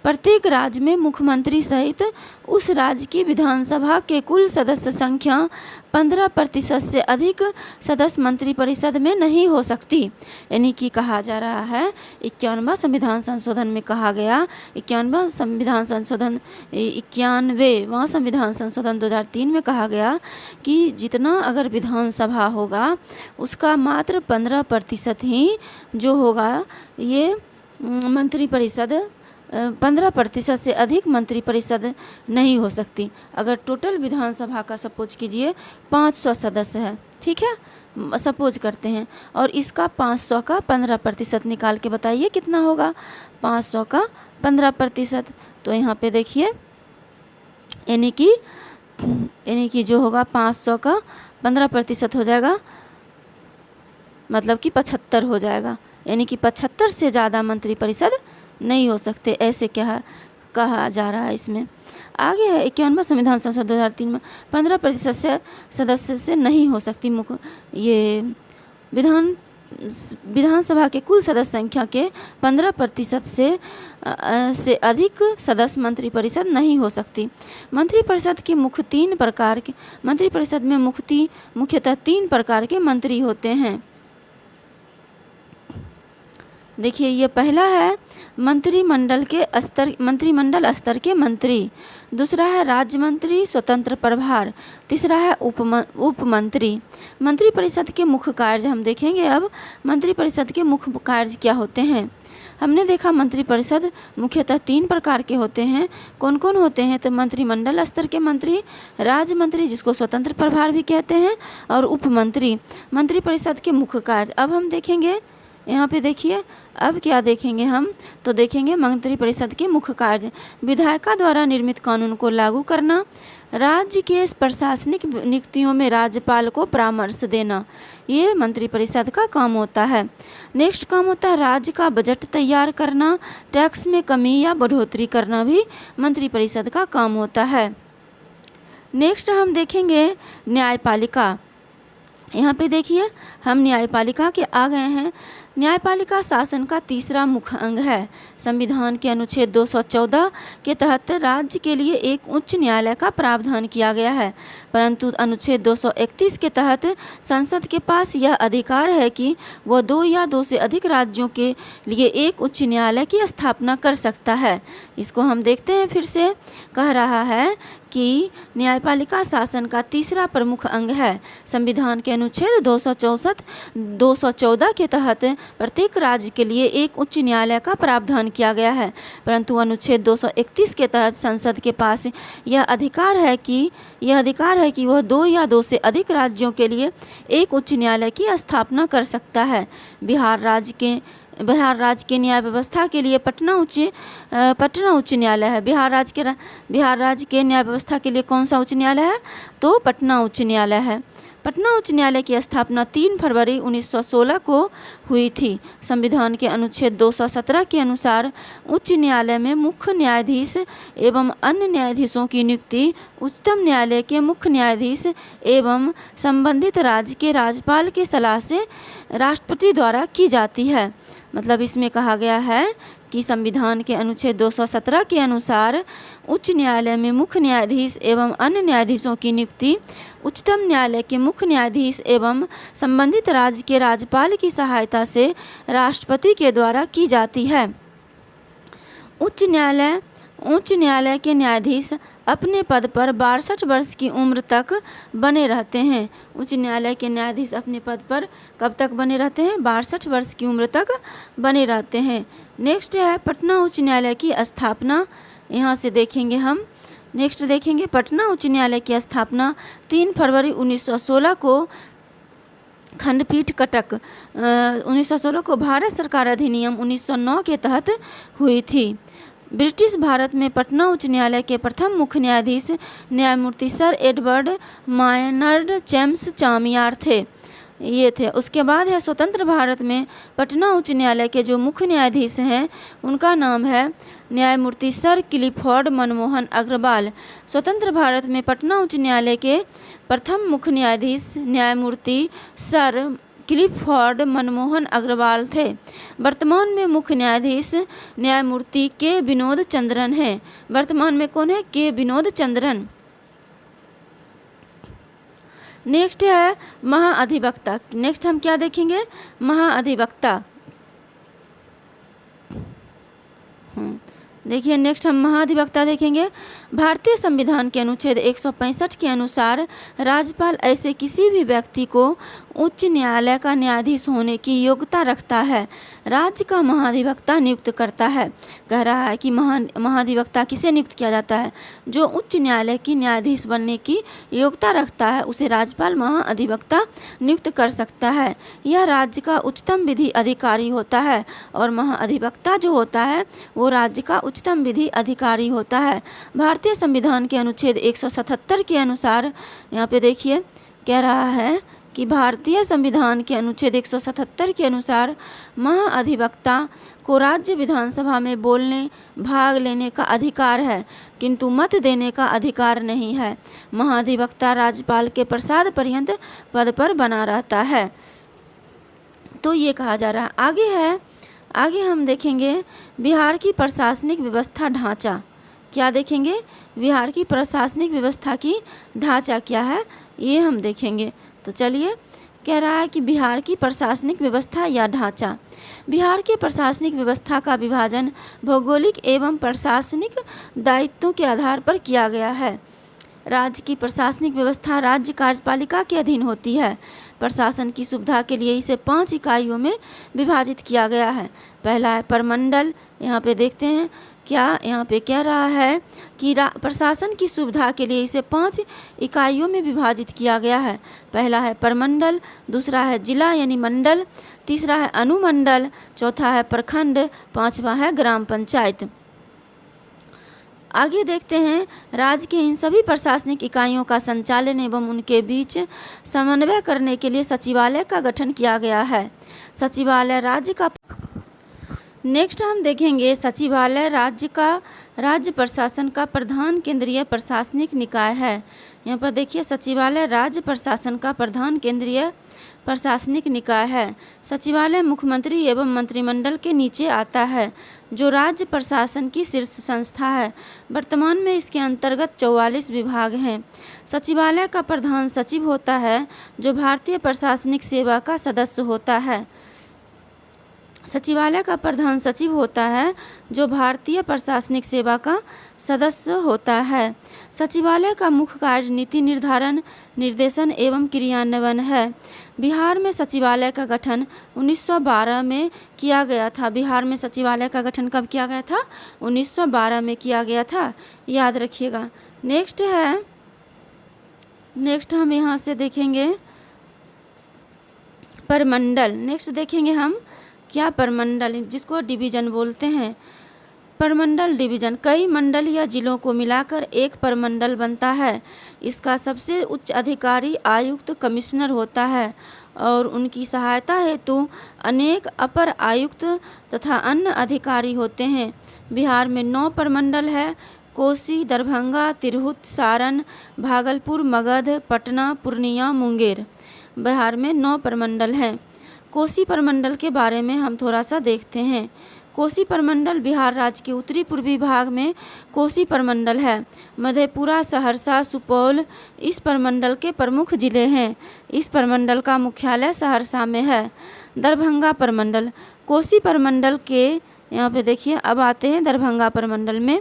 प्रत्येक राज्य में मुख्यमंत्री सहित उस राज्य की विधानसभा के कुल सदस्य संख्या 15% से अधिक सदस्य मंत्रिपरिषद में नहीं हो सकती। यानी कि कहा जा रहा है 91वां संविधान संशोधन में कहा गया, 91वां संविधान संशोधन 2003 में कहा गया कि जितना अगर विधानसभा होगा उसका मात्र 15% ही जो होगा ये मंत्रिपरिषद, 15% से अधिक मंत्रिपरिषद नहीं हो सकती। अगर टोटल विधानसभा का सपोज कीजिए 500 सदस्य है, ठीक है, सपोज करते हैं, और इसका 500 का 15% निकाल के बताइए कितना होगा। 500 का 15%, तो यहाँ पे देखिए यानी कि जो होगा 500 का 15% हो जाएगा, मतलब कि 75 हो जाएगा। यानी कि 75 से ज़्यादा मंत्रिपरिषद नहीं हो सकते, ऐसे क्या कहा जा रहा है इसमें। आगे है 51वां संविधान संशोधन 2003 में 15% से सदस्य से नहीं हो सकती ये विधानसभा के कुल सदस्य संख्या के 15% से अधिक सदस्य मंत्रिपरिषद नहीं हो सकती। मंत्रिपरिषद के मंत्रिपरिषद में मुख्यतः 3 प्रकार के मंत्री होते हैं। देखिए ये पहला है मंत्रिमंडल स्तर के मंत्री, दूसरा है राज्य मंत्री स्वतंत्र प्रभार, तीसरा है उप मंत्री। मंत्रिपरिषद के मुख्य कार्य हम देखेंगे। अब मंत्रिपरिषद के मुख्य कार्य क्या होते हैं। हमने देखा मंत्रिपरिषद मुख्यतः 3 प्रकार के होते हैं। कौन कौन होते हैं? तो मंत्रिमंडल स्तर के मंत्री, राज्य मंत्री जिसको स्वतंत्र प्रभार भी कहते हैं, और उपमंत्री। मंत्रिपरिषद के मुख्य कार्य अब हम देखेंगे। यहाँ पे देखिए अब क्या देखेंगे हम, तो देखेंगे मंत्रिपरिषद के मुख्य कार्य। विधायिका द्वारा निर्मित कानून को लागू करना, राज्य के प्रशासनिक नियुक्तियों में राज्यपाल को परामर्श देना, ये मंत्रिपरिषद का काम होता है। नेक्स्ट काम होता है राज्य का बजट तैयार करना, टैक्स में कमी या बढ़ोतरी करना भी मंत्रिपरिषद का काम होता है। नेक्स्ट हम देखेंगे न्यायपालिका। यहाँ पे देखिए हम न्यायपालिका के आ गए हैं। न्यायपालिका शासन का तीसरा मुख्य अंग है। संविधान के अनुच्छेद 214 के तहत राज्य के लिए एक उच्च न्यायालय का प्रावधान किया गया है, परंतु अनुच्छेद 231 के तहत संसद के पास यह अधिकार है कि वह 2 या 2 से अधिक राज्यों के लिए एक उच्च न्यायालय की स्थापना कर सकता है। इसको हम देखते हैं फिर से। कह रहा है कि न्यायपालिका शासन का तीसरा प्रमुख अंग है। संविधान के अनुच्छेद 214 के तहत प्रत्येक राज्य के लिए एक उच्च न्यायालय का प्रावधान किया गया है, परंतु अनुच्छेद 231 के तहत संसद के पास यह अधिकार है कि वह 2 या 2 से अधिक राज्यों के लिए एक उच्च न्यायालय की स्थापना कर सकता है। बिहार राज्य के न्याय व्यवस्था के लिए पटना उच्च न्यायालय है। बिहार राज्य के न्याय व्यवस्था के लिए कौन सा उच्च न्यायालय है? तो पटना उच्च न्यायालय है। पटना उच्च न्यायालय की स्थापना 3 फरवरी 1916 को हुई थी। संविधान के अनुच्छेद 217 के अनुसार उच्च न्यायालय में मुख्य न्यायाधीश एवं अन्य न्यायाधीशों की नियुक्ति उच्चतम न्यायालय के मुख्य न्यायाधीश एवं संबंधित राज्य के राज्यपाल के सलाह से राष्ट्रपति द्वारा की जाती है। मतलब इसमें कहा गया है कि संविधान के अनुच्छेद 217 के अनुसार उच्च न्यायालय में मुख्य न्यायाधीश एवं अन्य न्यायाधीशों की नियुक्ति उच्चतम न्यायालय के मुख्य न्यायाधीश एवं संबंधित राज्य के राज्यपाल की सहायता से राष्ट्रपति के द्वारा की जाती है। उच्च न्यायालय के न्यायाधीश अपने पद पर 62 वर्ष की उम्र तक बने रहते हैं। उच्च न्यायालय के न्यायाधीश अपने पद पर कब तक बने रहते हैं? 62 वर्ष की उम्र तक बने रहते हैं। नेक्स्ट है पटना उच्च न्यायालय की स्थापना। यहाँ से देखेंगे हम। नेक्स्ट देखेंगे पटना उच्च न्यायालय की स्थापना 3 फरवरी 1916 को खंडपीठ कटक 1916 को भारत सरकार अधिनियम 1909 के तहत हुई थी। ब्रिटिश भारत में पटना उच्च न्यायालय के प्रथम मुख्य न्यायाधीश न्यायमूर्ति सर एडवर्ड मायनर्ड जेम्स चामियार थे। ये थे। उसके बाद है स्वतंत्र भारत में पटना उच्च न्यायालय के जो मुख्य न्यायाधीश हैं उनका नाम है न्यायमूर्ति सर क्लिफोर्ड मनमोहन अग्रवाल। स्वतंत्र भारत में पटना उच्च न्यायालय के प्रथम मुख्य न्यायाधीश न्यायमूर्ति सर क्लिफोर्ड मनमोहन अग्रवाल थे। वर्तमान में मुख्य न्यायाधीश न्यायमूर्ति के विनोद चंद्रन हैं। वर्तमान में कौन है? के विनोद चंद्रन। नेक्स्ट है महाअधिवक्ता। नेक्स्ट हम क्या देखेंगे? महाअधिवक्ता। देखिए नेक्स्ट हम महाधिवक्ता देखेंगे। भारतीय संविधान के अनुच्छेद 165 के अनुसार राज्यपाल ऐसे किसी भी व्यक्ति को उच्च न्यायालय का न्यायाधीश होने की योग्यता रखता है राज्य का महाधिवक्ता नियुक्त करता है। कह रहा है कि महाधिवक्ता किसे नियुक्त किया जाता है? जो उच्च न्यायालय की न्यायाधीश बनने की योग्यता रखता है उसे राज्यपाल महाधिवक्ता नियुक्त कर सकता है। यह राज्य का उच्चतम विधि अधिकारी होता है और महाधिवक्ता जो होता है वो राज्य का उच्चतम विधि अधिकारी होता है। भारतीय संविधान के अनुच्छेद 177 के अनुसार यहाँ पे देखिए कह रहा है कि भारतीय संविधान के अनुच्छेद 177 के अनुसार महाअधिवक्ता को राज्य विधानसभा में बोलने भाग लेने का अधिकार है किंतु मत देने का अधिकार नहीं है। महाधिवक्ता राज्यपाल के प्रसाद पर्यंत पद पर बना रहता है। तो ये कहा जा रहा है। आगे हम देखेंगे बिहार की प्रशासनिक व्यवस्था ढांचा। क्या देखेंगे? बिहार की प्रशासनिक व्यवस्था की ढांचा क्या है ये हम देखेंगे। तो चलिए कह रहा है कि बिहार की प्रशासनिक व्यवस्था या ढांचा। बिहार की प्रशासनिक व्यवस्था का विभाजन भौगोलिक एवं प्रशासनिक दायित्वों के आधार पर किया गया है। राज्य की प्रशासनिक व्यवस्था राज्य कार्यपालिका के अधीन होती है। प्रशासन की सुविधा के लिए इसे 5 इकाइयों में विभाजित किया गया है। पहला है परमंडल। यहाँ पे देखते हैं क्या यहाँ पे कह रहा है कि प्रशासन की सुविधा के लिए इसे 5 इकाइयों में विभाजित किया गया है। पहला है परमंडल, दूसरा है जिला यानी मंडल, तीसरा है अनुमंडल, चौथा है प्रखंड, पांचवा है ग्राम पंचायत। आगे देखते हैं राज्य के इन सभी प्रशासनिक इकाइयों का संचालन एवं उनके बीच समन्वय करने के लिए सचिवालय का गठन किया गया है। सचिवालय राज्य का नेक्स्ट हम देखेंगे सचिवालय राज्य प्रशासन का प्रधान केंद्रीय प्रशासनिक निकाय है। यहाँ पर देखिए सचिवालय राज्य प्रशासन का प्रधान केंद्रीय प्रशासनिक निकाय है। सचिवालय मुख्यमंत्री एवं मंत्रिमंडल के नीचे आता है, जो राज्य प्रशासन की शीर्ष संस्था है। वर्तमान में इसके अंतर्गत 44 विभाग हैं। सचिवालय का प्रधान सचिव होता है, जो भारतीय प्रशासनिक सेवा का सदस्य होता है। सचिवालय का प्रधान सचिव होता है, जो भारतीय प्रशासनिक सेवा का सदस्य होता है। सचिवालय का मुख्य कार्य नीति निर्धारण, निर्देशन एवं क्रियान्वयन है। बिहार में सचिवालय का गठन 1912 में किया गया था। बिहार में सचिवालय का गठन कब किया गया था? 1912 में किया गया था, याद रखिएगा। नेक्स्ट हम यहाँ से देखेंगे परमंडल। नेक्स्ट देखेंगे हम क्या परमंडल, जिसको डिवीजन बोलते हैं। परमंडल डिवीजन कई मंडल या जिलों को मिलाकर एक परमंडल बनता है। इसका सबसे उच्च अधिकारी आयुक्त कमिश्नर होता है और उनकी सहायता हेतु अनेक अपर आयुक्त तथा अन्य अधिकारी होते हैं। बिहार में 9 परमंडल है। कोसी, दरभंगा, तिरहुत, सारण, भागलपुर, मगध, पटना, पूर्णिया, मुंगेर। बिहार में 9 परमंडल हैं। कोसी परमंडल के बारे में हम थोड़ा सा देखते हैं। कोसी परमंडल बिहार राज्य के उत्तरी पूर्वी भाग में कोसी परमंडल है। मधेपुरा, सहरसा, सुपौल इस परमंडल के प्रमुख जिले हैं। इस परमंडल का मुख्यालय सहरसा में है। दरभंगा परमंडल कोसी परमंडल के, यहाँ पे देखिए अब आते हैं दरभंगा परमंडल में।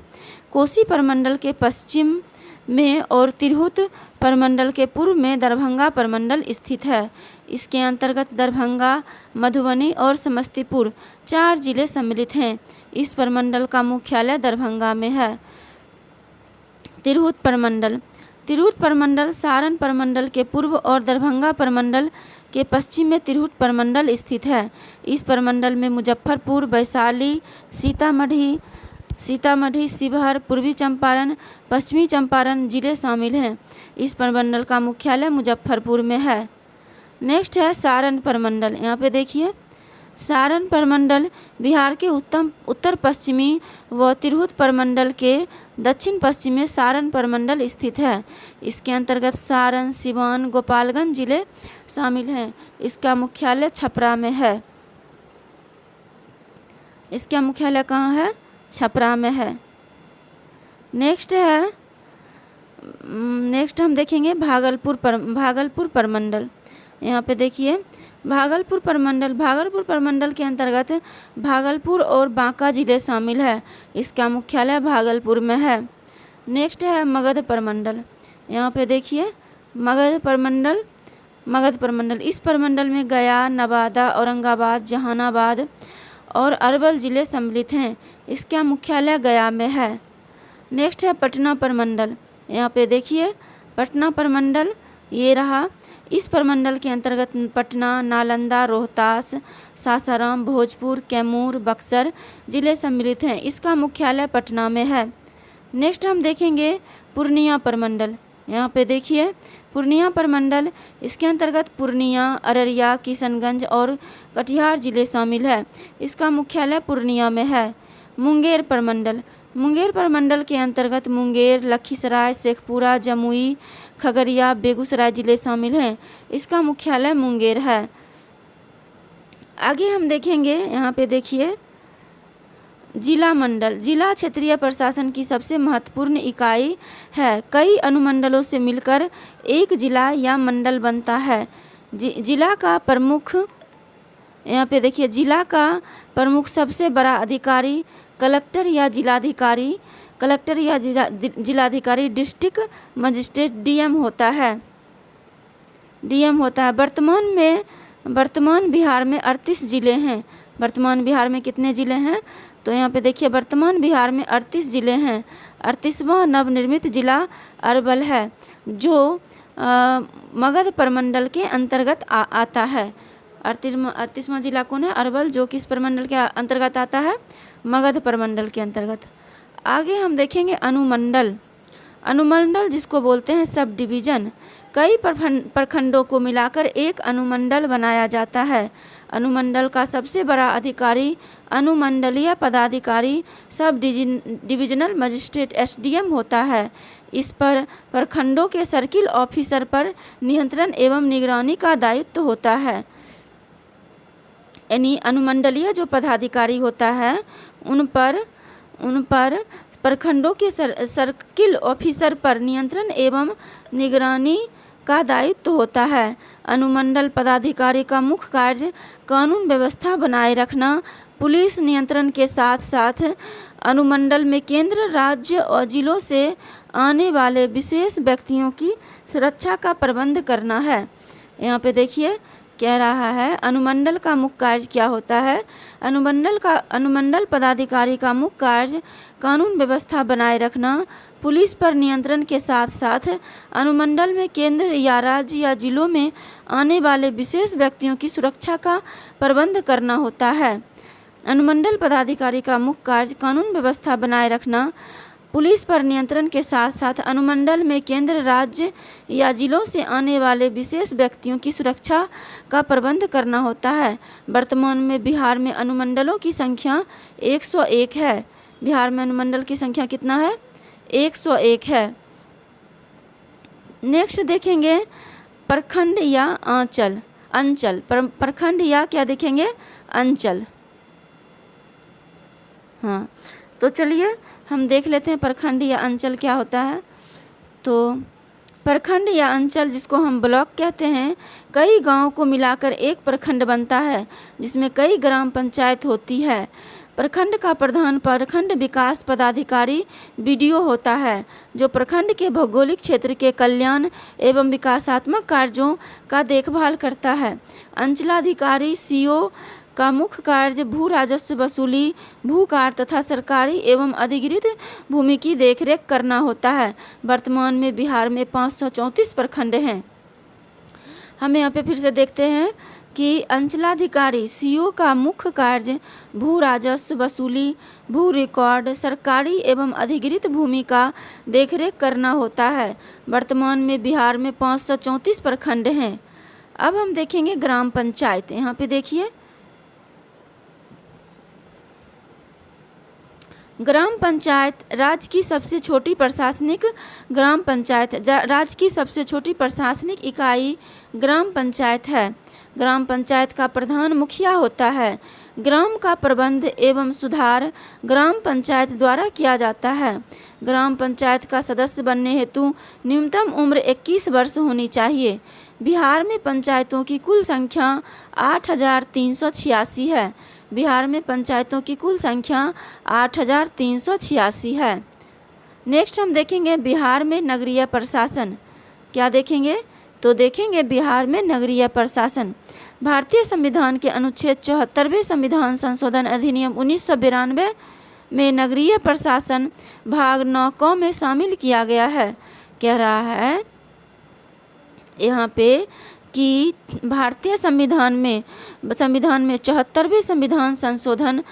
कोसी परमंडल के पश्चिम में और तिरहुत परमंडल के पूर्व में दरभंगा परमंडल स्थित है। इसके अंतर्गत दरभंगा, मधुबनी और समस्तीपुर 4 जिले सम्मिलित हैं। इस परमंडल का मुख्यालय दरभंगा में है। तिरहुत परमंडल सारण परमंडल के पूर्व और दरभंगा परमंडल के पश्चिम में तिरहुत परमंडल स्थित है। इस परमंडल में मुजफ्फरपुर, वैशाली, सीतामढ़ी, शिवहर, पूर्वी चंपारण, पश्चिमी चंपारण जिले शामिल हैं। इस परमंडल का मुख्यालय मुजफ्फरपुर में है। नेक्स्ट है सारण परमंडल। यहाँ पे देखिए सारण परमंडल बिहार के उत्तर पश्चिमी व तिरहुत परमंडल के दक्षिण पश्चिम में सारण परमंडल स्थित है। इसके अंतर्गत सारण, सिवान, गोपालगंज जिले शामिल हैं। इसका मुख्यालय छपरा में है। इसका मुख्यालय कहाँ है? छपरा में है। नेक्स्ट हम देखेंगे भागलपुर परमंडल। यहाँ पे देखिए भागलपुर परमंडल के अंतर्गत भागलपुर और बांका जिले शामिल है। इसका मुख्यालय भागलपुर में है। नेक्स्ट है मगध परमंडल। यहाँ पे देखिए मगध परमंडल इस परमंडल में गया, नवादा, औरंगाबाद, जहानाबाद और अरवल जिले सम्मिलित हैं। इसका मुख्यालय गया में है। नेक्स्ट है पटना परमंडल। यहाँ पे देखिए पटना परमंडल ये रहा। इस परमंडल के अंतर्गत पटना, नालंदा, रोहतास, सासाराम, भोजपुर, कैमूर, बक्सर जिले सम्मिलित हैं। इसका मुख्यालय पटना में है। नेक्स्ट हम देखेंगे पूर्णिया परमंडल। यहाँ पे देखिए पूर्णिया परमंडल इसके अंतर्गत पूर्णिया, अररिया, किशनगंज और कटिहार जिले शामिल है। इसका मुख्यालय पूर्णिया में है। मुंगेर परमंडल के अंतर्गत मुंगेर, लखीसराय, शेखपुरा, जमुई, खगड़िया, बेगूसराय जिले शामिल हैं। इसका मुख्यालय मुंगेर है। आगे हम देखेंगे यहाँ पे देखिए जिला क्षेत्रीय प्रशासन की सबसे महत्वपूर्ण इकाई है। कई अनुमंडलों से मिलकर एक जिला या मंडल बनता है। जिला का प्रमुख, यहाँ पे देखिए जिला का प्रमुख सबसे बड़ा अधिकारी कलेक्टर या जिलाधिकारी डिस्ट्रिक्ट मजिस्ट्रेट डीएम होता है। वर्तमान बिहार में 38 जिले हैं। वर्तमान बिहार में कितने ज़िले हैं? तो यहाँ पे देखिए वर्तमान बिहार में 38 ज़िले हैं। 38वां नवनिर्मित जिला अरवल है, जो मगध प्रमंडल के अंतर्गत आता है। 38वां जिला कौन है? अरवल, जो किस प्रमंडल के अंतर्गत आता है? मगध प्रमंडल के अंतर्गत। आगे हम देखेंगे अनुमंडल। अनुमंडल जिसको बोलते हैं सब डिवीज़न। कई प्रखंडों को मिलाकर एक अनुमंडल बनाया जाता है। अनुमंडल का सबसे बड़ा अधिकारी अनुमंडलीय पदाधिकारी सब डिविजनल मजिस्ट्रेट एसडीएम होता है। इस पर प्रखंडों के सर्किल ऑफिसर पर नियंत्रण एवं निगरानी का दायित्व होता है। यानी अनुमंडलीय जो पदाधिकारी होता है उन पर प्रखंडों के सर्किल ऑफिसर पर नियंत्रण एवं निगरानी का दायित्व होता है। अनुमंडल पदाधिकारी का मुख्य कार्य कानून व्यवस्था बनाए रखना, पुलिस नियंत्रण के साथ साथ अनुमंडल में केंद्र, राज्य और जिलों से आने वाले विशेष व्यक्तियों की सुरक्षा का प्रबंध करना है। यहाँ पे देखिए कह रहा है अनुमंडल का मुख्य कार्य क्या होता है। अनुमंडल पदाधिकारी का मुख्य कार्य कानून व्यवस्था बनाए रखना, पुलिस पर नियंत्रण के साथ साथ अनुमंडल में केंद्र या राज्य या जिलों में आने वाले विशेष व्यक्तियों की सुरक्षा का प्रबंध करना होता है। अनुमंडल पदाधिकारी का मुख्य कार्य कानून व्यवस्था बनाए रखना, पुलिस पर नियंत्रण के साथ साथ अनुमंडल में केंद्र, राज्य या जिलों से आने वाले विशेष व्यक्तियों की सुरक्षा का प्रबंध करना होता है। वर्तमान में बिहार में अनुमंडलों की संख्या 101 है। बिहार में अनुमंडल की संख्या कितना है? 101 है। नेक्स्ट देखेंगे प्रखंड या अंचल। प्रखंड या क्या देखेंगे? अंचल। हाँ, तो चलिए हम देख लेते हैं प्रखंड या अंचल क्या होता है। तो प्रखंड या अंचल जिसको हम ब्लॉक कहते हैं, कई गांवों को मिलाकर एक प्रखंड बनता है जिसमें कई ग्राम पंचायत होती है। प्रखंड का प्रधान प्रखंड विकास पदाधिकारी बीडीओ होता है, जो प्रखंड के भौगोलिक क्षेत्र के कल्याण एवं विकासात्मक कार्यों का देखभाल करता है। अंचलाधिकारी सीओ का मुख्य कार्य भू राजस्व वसूली, भू कार्य तथा सरकारी एवं अधिकृत भूमि की देखरेख करना होता है। वर्तमान में बिहार में 534 प्रखंड हैं। हम यहाँ पे फिर से देखते हैं कि अंचलाधिकारी सीओ का मुख्य कार्य भू राजस्व वसूली, भू रिकॉर्ड, सरकारी एवं अधिकृत भूमि का देखरेख करना होता है। वर्तमान में बिहार में 534 प्रखंड हैं। अब हम देखेंगे ग्राम पंचायत। यहाँ पे देखिए ग्राम पंचायत राज्य की सबसे छोटी प्रशासनिक इकाई ग्राम पंचायत है। ग्राम पंचायत का प्रधान मुखिया होता है। ग्राम का प्रबंध एवं सुधार ग्राम पंचायत द्वारा किया जाता है। ग्राम पंचायत का सदस्य बनने हेतु न्यूनतम उम्र 21 वर्ष होनी चाहिए। बिहार में पंचायतों की कुल संख्या 8,386 है। बिहार में पंचायतों की कुल संख्या 8,386 है। नेक्स्ट हम देखेंगे बिहार में नगरीय प्रशासन। क्या देखेंगे? तो देखेंगे बिहार में नगरीय प्रशासन। भारतीय संविधान के अनुच्छेद 74वें संविधान संशोधन अधिनियम 1992 में नगरीय प्रशासन भाग 9 क में शामिल किया गया है। कह रहा है यहाँ पे कि भारतीय संविधान में 74वें संविधान संशोधन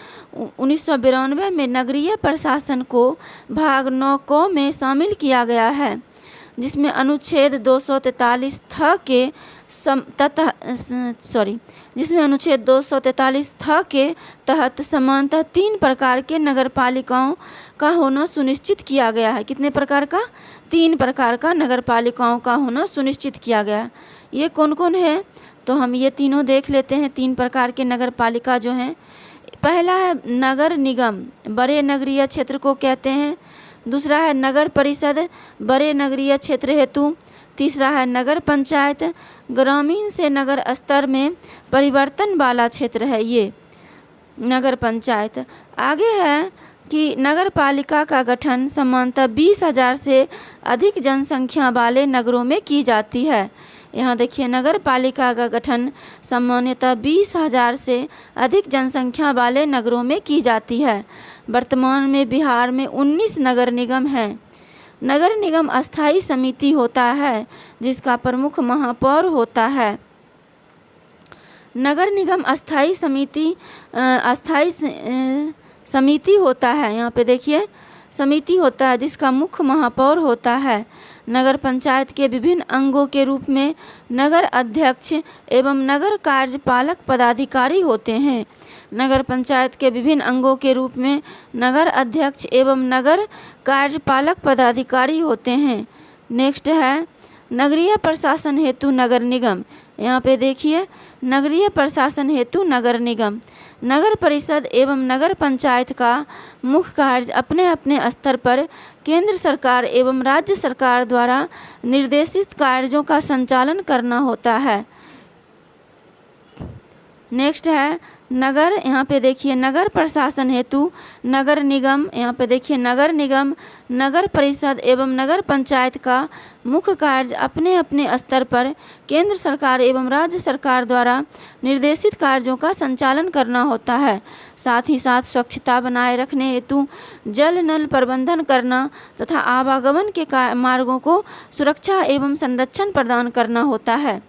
1992 में नगरीय प्रशासन को भाग 9 क में शामिल किया गया है, जिसमें अनुच्छेद 243 के तहत समानतः 3 प्रकार के नगरपालिकाओं का होना सुनिश्चित किया गया है। कितने प्रकार का? 3 प्रकार का नगरपालिकाओं का होना सुनिश्चित किया गया है। ये कौन कौन है? तो हम ये तीनों देख लेते हैं। 3 प्रकार के नगरपालिका जो हैं, पहला है नगर निगम, बड़े नगरीय क्षेत्र को कहते हैं। दूसरा है नगर परिषद, बड़े नगरीय क्षेत्र हेतु। तीसरा है नगर पंचायत, ग्रामीण से नगर स्तर में परिवर्तन वाला क्षेत्र है ये नगर पंचायत। आगे है कि नगर पालिका का गठन सामान्यतः 20,000 से अधिक जनसंख्या वाले नगरों में की जाती है। यहाँ देखिए नगर पालिका का गठन सामान्यतः 20,000 से अधिक जनसंख्या वाले नगरों में की जाती है। वर्तमान में बिहार में 19 नगर निगम हैं। नगर निगम अस्थायी समिति होता है जिसका प्रमुख महापौर होता है। नगर निगम अस्थायी समिति होता है, यहाँ पे देखिए समिति होता है जिसका मुख्य महापौर होता है। नगर पंचायत के विभिन्न अंगों के रूप में नगर अध्यक्ष एवं नगर कार्यपालक पदाधिकारी होते हैं। नगर पंचायत के विभिन्न अंगों के रूप में नगर अध्यक्ष एवं नगर कार्यपालक पदाधिकारी होते हैं। नेक्स्ट है नगरीय प्रशासन हेतु नगर निगम। यहाँ पे देखिए नगरीय प्रशासन हेतु नगर निगम। नगर परिषद एवं नगर पंचायत का मुख्य कार्य अपने अपने स्तर पर केंद्र सरकार एवं राज्य सरकार द्वारा निर्देशित कार्यों का संचालन करना होता है। नेक्स्ट है नगर, यहाँ पे देखिए नगर प्रशासन हेतु नगर निगम। यहाँ पे देखिए नगर निगम, नगर परिषद एवं नगर पंचायत का मुख्य कार्य अपने अपने स्तर पर केंद्र सरकार एवं राज्य सरकार द्वारा निर्देशित कार्यों का संचालन करना होता है। साथ ही साथ स्वच्छता बनाए रखने हेतु जल नल प्रबंधन करना तथा आवागमन के मार्गों को सुरक्षा एवं संरक्षण प्रदान करना होता है।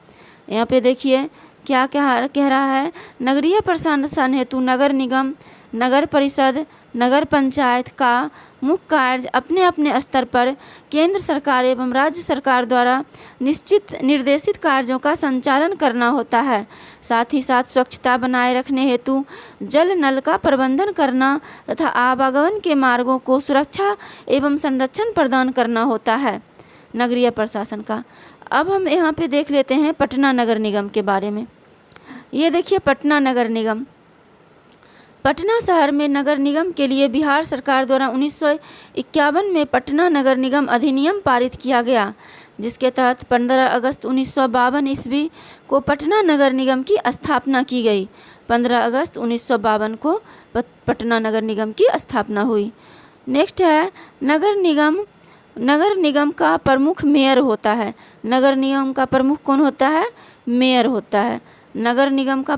यहाँ पे देखिए क्या क्या कह रहा है, नगरीय प्रशासन हेतु नगर निगम, नगर परिषद, नगर पंचायत का मुख्य कार्य अपने अपने स्तर पर केंद्र सरकार एवं राज्य सरकार द्वारा निर्देशित कार्यों का संचालन करना होता है। साथ ही साथ स्वच्छता बनाए रखने हेतु जल नल का प्रबंधन करना तथा आवागमन के मार्गों को सुरक्षा एवं संरक्षण प्रदान करना होता है नगरीय प्रशासन का। अब हम यहाँ पे देख लेते हैं पटना नगर निगम के बारे में। ये देखिए पटना नगर निगम। पटना शहर में नगर निगम के लिए बिहार सरकार द्वारा 1951 में पटना नगर निगम अधिनियम पारित किया गया, जिसके तहत 15 अगस्त 1952 ईस्वी को पटना नगर निगम की स्थापना की गई। 15 अगस्त 1952 को पटना नगर निगम की स्थापना हुई। नेक्स्ट है नगर निगम। नगर निगम का प्रमुख मेयर होता है। नगर निगम का प्रमुख कौन होता है? मेयर होता है। नगर निगम का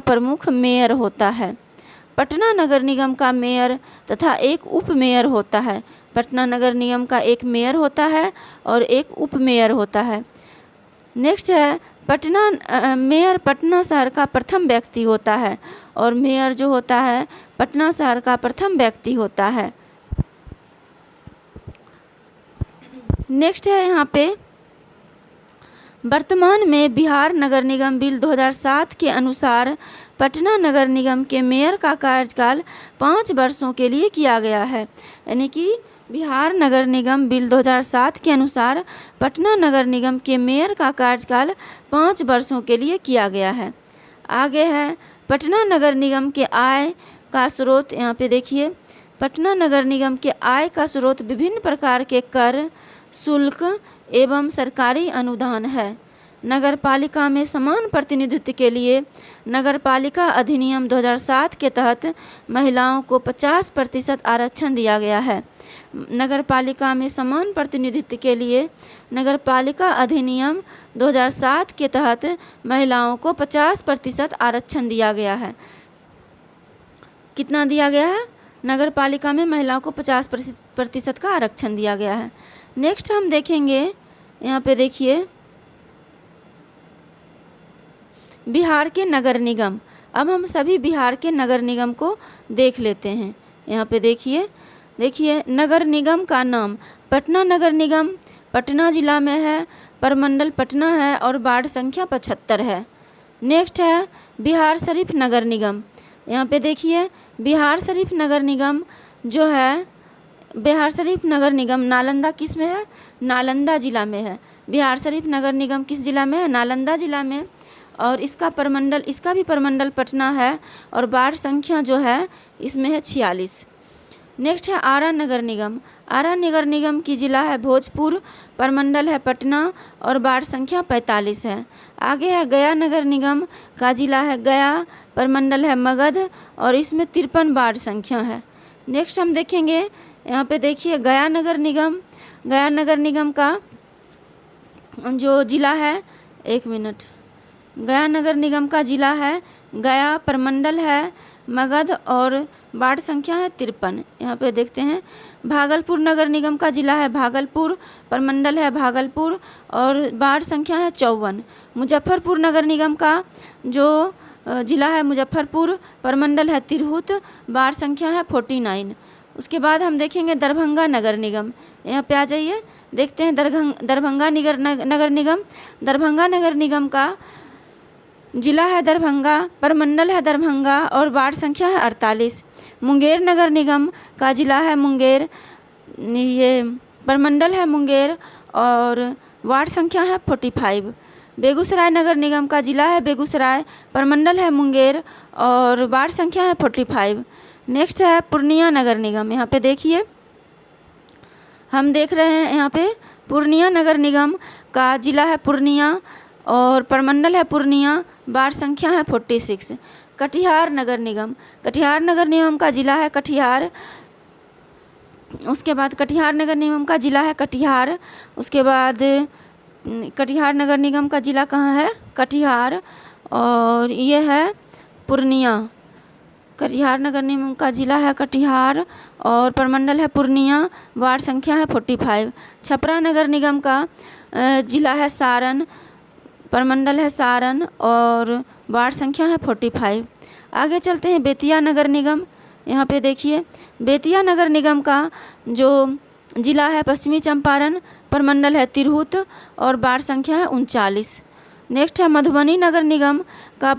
प्रमुख मेयर होता है। पटना नगर निगम का मेयर तथा एक उप मेयर होता है। पटना नगर निगम का एक मेयर होता है और एक उप मेयर होता है। नेक्स्ट है मेयर पटना शहर का प्रथम व्यक्ति होता है और मेयर जो होता है पटना शहर का प्रथम व्यक्ति होता है। नेक्स्ट है यहाँ पे वर्तमान में बिहार नगर निगम बिल 2007 के अनुसार पटना नगर निगम के मेयर का कार्यकाल 5 वर्षों के लिए किया गया है। यानी कि बिहार नगर निगम बिल 2007 के अनुसार पटना नगर निगम के मेयर का कार्यकाल 5 वर्षों के लिए किया गया है। आगे है पटना नगर निगम के आय का स्रोत। यहाँ पे देखिए पटना नगर निगम के आय का स्रोत विभिन्न प्रकार के कर, शुल्क एवं सरकारी अनुदान है। नगर पालिका में समान प्रतिनिधित्व के लिए नगर पालिका अधिनियम 2007 के तहत महिलाओं को 50% आरक्षण दिया गया है। नगर पालिका में समान प्रतिनिधित्व के लिए नगर पालिका अधिनियम 2007 के तहत महिलाओं को 50% आरक्षण दिया गया है। कितना दिया गया है? नगर पालिका में महिलाओं को 50% का आरक्षण दिया गया है। नेक्स्ट हम देखेंगे, यहाँ पे देखिए बिहार के नगर निगम। अब हम सभी बिहार के नगर निगम को देख लेते हैं। यहाँ पे देखिए नगर निगम का नाम पटना नगर निगम पटना जिला में है, प्रमंडल पटना है और वार्ड संख्या 75 है। नेक्स्ट है बिहार शरीफ नगर निगम। यहाँ पे देखिए बिहार शरीफ नगर निगम जो है, बिहार शरीफ नगर निगम नालंदा किस में है? नालंदा जिला में है। बिहार शरीफ नगर निगम किस जिला में है? नालंदा जिला में। और इसका भी प्रमंडल पटना है और वार्ड संख्या जो है इसमें है 46। नेक्स्ट है आरा नगर निगम। आरा नगर निगम की जिला है भोजपुर, प्रमंडल है पटना और वार्ड संख्या 45 है। आगे है गया नगर निगम का जिला है गया, प्रमंडल है मगध और इसमें 53 वार्ड संख्या है। नेक्स्ट हम देखेंगे, यहाँ पे देखिए गया नगर निगम का जो ज़िला है, एक मिनट, गया नगर निगम का ज़िला है गया, प्रमंडल है मगध और वार्ड संख्या है 53। यहाँ पे देखते हैं भागलपुर नगर निगम का ज़िला है भागलपुर, प्रमंडल है भागलपुर और वार्ड संख्या है 54। मुजफ्फरपुर नगर निगम का जो ज़िला है मुजफ्फरपुर, प्रमंडल है तिरहुत, वार्ड संख्या है 49। उसके बाद हम देखेंगे दरभंगा नगर निगम। यहाँ पे आ जाइए, देखते हैं दरभंगा नगर निगम। दरभंगा नगर निगम का ज़िला है दरभंगा, प्रमंडल है दरभंगा और वार्ड संख्या है 48। मुंगेर नगर निगम का ज़िला है मुंगेर, ये प्रमंडल है मुंगेर और वार्ड संख्या है 45। बेगूसराय नगर निगम का ज़िला है बेगूसराय, प्रमंडल है मुंगेर और वार्ड संख्या है 45। नेक्स्ट है पूर्णिया नगर निगम। यहाँ पे देखिए, हम देख रहे हैं यहाँ पे पूर्णिया नगर निगम का ज़िला है पूर्णिया और प्रमंडल है पूर्णिया, वार्ड संख्या है 46। कटिहार नगर निगम, कटिहार नगर निगम का ज़िला है कटिहार। उसके बाद कटिहार नगर निगम का ज़िला है कटिहार। उसके बाद कटिहार नगर निगम का ज़िला कहाँ है, कटिहार, और ये है पूर्णिया। कटिहार नगर निगम का ज़िला है कटिहार और प्रमंडल है पूर्णिया, वार्ड संख्या है 45। छपरा नगर निगम का ज़िला है सारण, प्रमंडल है सारण और वार्ड संख्या है 45। आगे चलते हैं बेतिया नगर निगम। यहाँ पे देखिए, बेतिया नगर निगम का जो ज़िला है पश्चिमी चंपारण, प्रमंडल है तिरहुत और वार्ड संख्या है 39। नेक्स्ट है मधुबनी नगर निगम का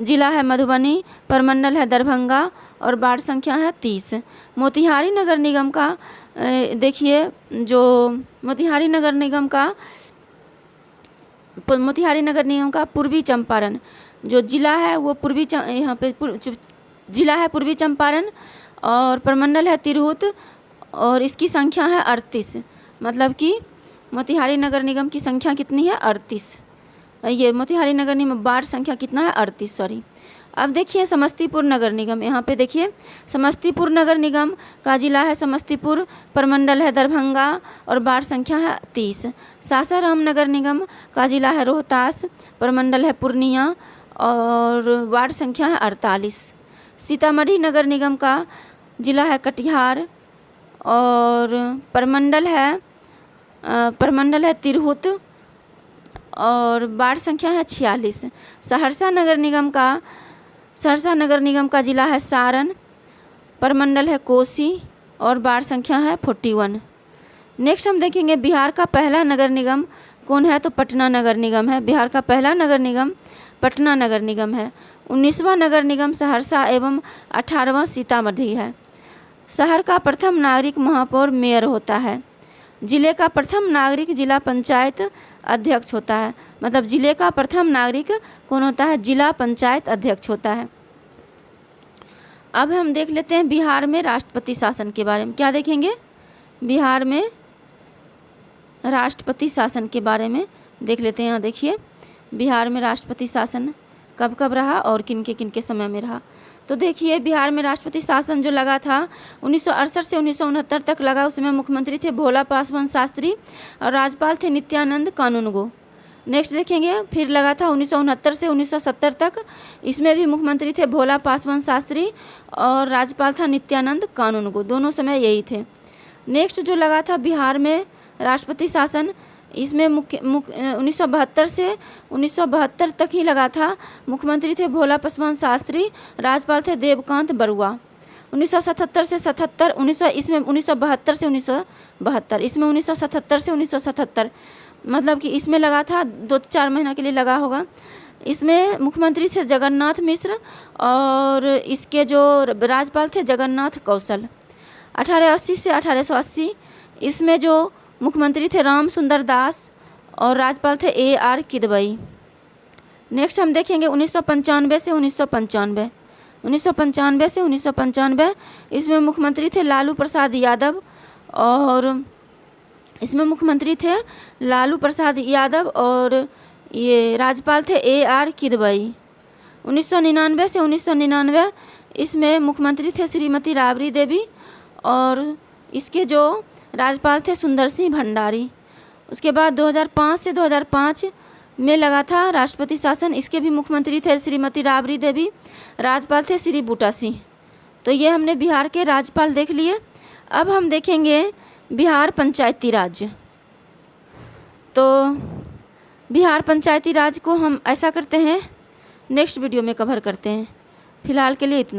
ज़िला है मधुबनी, प्रमंडल है दरभंगा और वार्ड संख्या है 30। मोतिहारी नगर निगम का देखिए, जो मोतिहारी नगर निगम का पूर्वी चंपारण जो ज़िला है वो यहाँ पे ज़िला है पूर्वी चंपारण और प्रमंडल है तिरहुत और इसकी संख्या है 38। मतलब कि मोतिहारी नगर निगम की संख्या कितनी है, 38। ये मोतिहारी नगर निगम वार्ड संख्या कितना है, 38, सॉरी। अब देखिए समस्तीपुर नगर निगम। यहाँ पे देखिए, समस्तीपुर नगर निगम का ज़िला है समस्तीपुर, प्रमंडल है दरभंगा और वार्ड संख्या है 30। सासाराम नगर निगम का ज़िला है रोहतास, प्रमंडल है पूर्णिया और वार्ड संख्या है 48। सीतामढ़ी नगर निगम का ज़िला है कटिहार और प्रमंडल है तिरहुत और वार्ड संख्या है 46। सहरसा नगर निगम का ज़िला है सारण, प्रमंडल है कोसी और वार्ड संख्या है 41। नेक्स्ट हम देखेंगे बिहार का पहला नगर निगम कौन है, तो पटना नगर निगम है। बिहार का पहला नगर निगम पटना नगर निगम है। 19वां नगर निगम सहरसा एवं 18वां सीतामढ़ी है। शहर का प्रथम नागरिक महापौर मेयर होता है। जिले का प्रथम नागरिक जिला पंचायत अध्यक्ष होता है। मतलब जिले का प्रथम नागरिक कौन होता है, जिला पंचायत अध्यक्ष होता है। अब हम देख लेते हैं बिहार में राष्ट्रपति शासन के बारे में। क्या देखेंगे, बिहार में राष्ट्रपति शासन के बारे में देख लेते हैं। यहाँ देखिए, बिहार में राष्ट्रपति शासन कब कब रहा और किन के समय में रहा। तो देखिए, बिहार में राष्ट्रपति शासन जो लगा था 1968 से 1969 तक लगा। उसमें मुख्यमंत्री थे भोला पासवान शास्त्री और राज्यपाल थे नित्यानंद कानूनगो। नेक्स्ट देखेंगे, फिर लगा था 1969 से 1970 तक। इसमें भी मुख्यमंत्री थे भोला पासवान शास्त्री और राज्यपाल था नित्यानंद कानूनगो। दोनों समय यही थे। नेक्स्ट जो लगा था बिहार में राष्ट्रपति शासन, इसमें 1972 से 1972 तक ही लगा था। मुख्यमंत्री थे भोला पासवान शास्त्री, राज्यपाल थे देवकांत बरुआ। 1977 से 77 इसमें 1972 से 1972 इसमें 1977 से 1977 मतलब कि इसमें लगा था 2-4 महीना के लिए लगा होगा। इसमें मुख्यमंत्री थे जगन्नाथ मिश्र और इसके जो राज्यपाल थे जगन्नाथ कौशल। 1880 से 1880 इसमें जो मुख्यमंत्री थे राम सुंदर दास और राज्यपाल थे AR किदवई। नेक्स्ट हम देखेंगे 1995 से 1995 इसमें मुख्यमंत्री थे लालू प्रसाद यादव और ये राज्यपाल थे AR किदवई। 1999 से 1999 इसमें मुख्यमंत्री थे श्रीमती राबड़ी देवी और इसके जो राज्यपाल थे सुंदर सिंह भंडारी। उसके बाद 2005 से 2005 में लगा था राष्ट्रपति शासन, इसके भी मुख्यमंत्री थे श्रीमती राबड़ी देवी, राज्यपाल थे श्री बूटा सिंह। तो ये हमने बिहार के राज्यपाल देख लिए। अब हम देखेंगे बिहार पंचायती राज। तो बिहार पंचायती राज को हम ऐसा करते हैं, नेक्स्ट वीडियो में कवर करते हैं। फिलहाल के लिए इतना।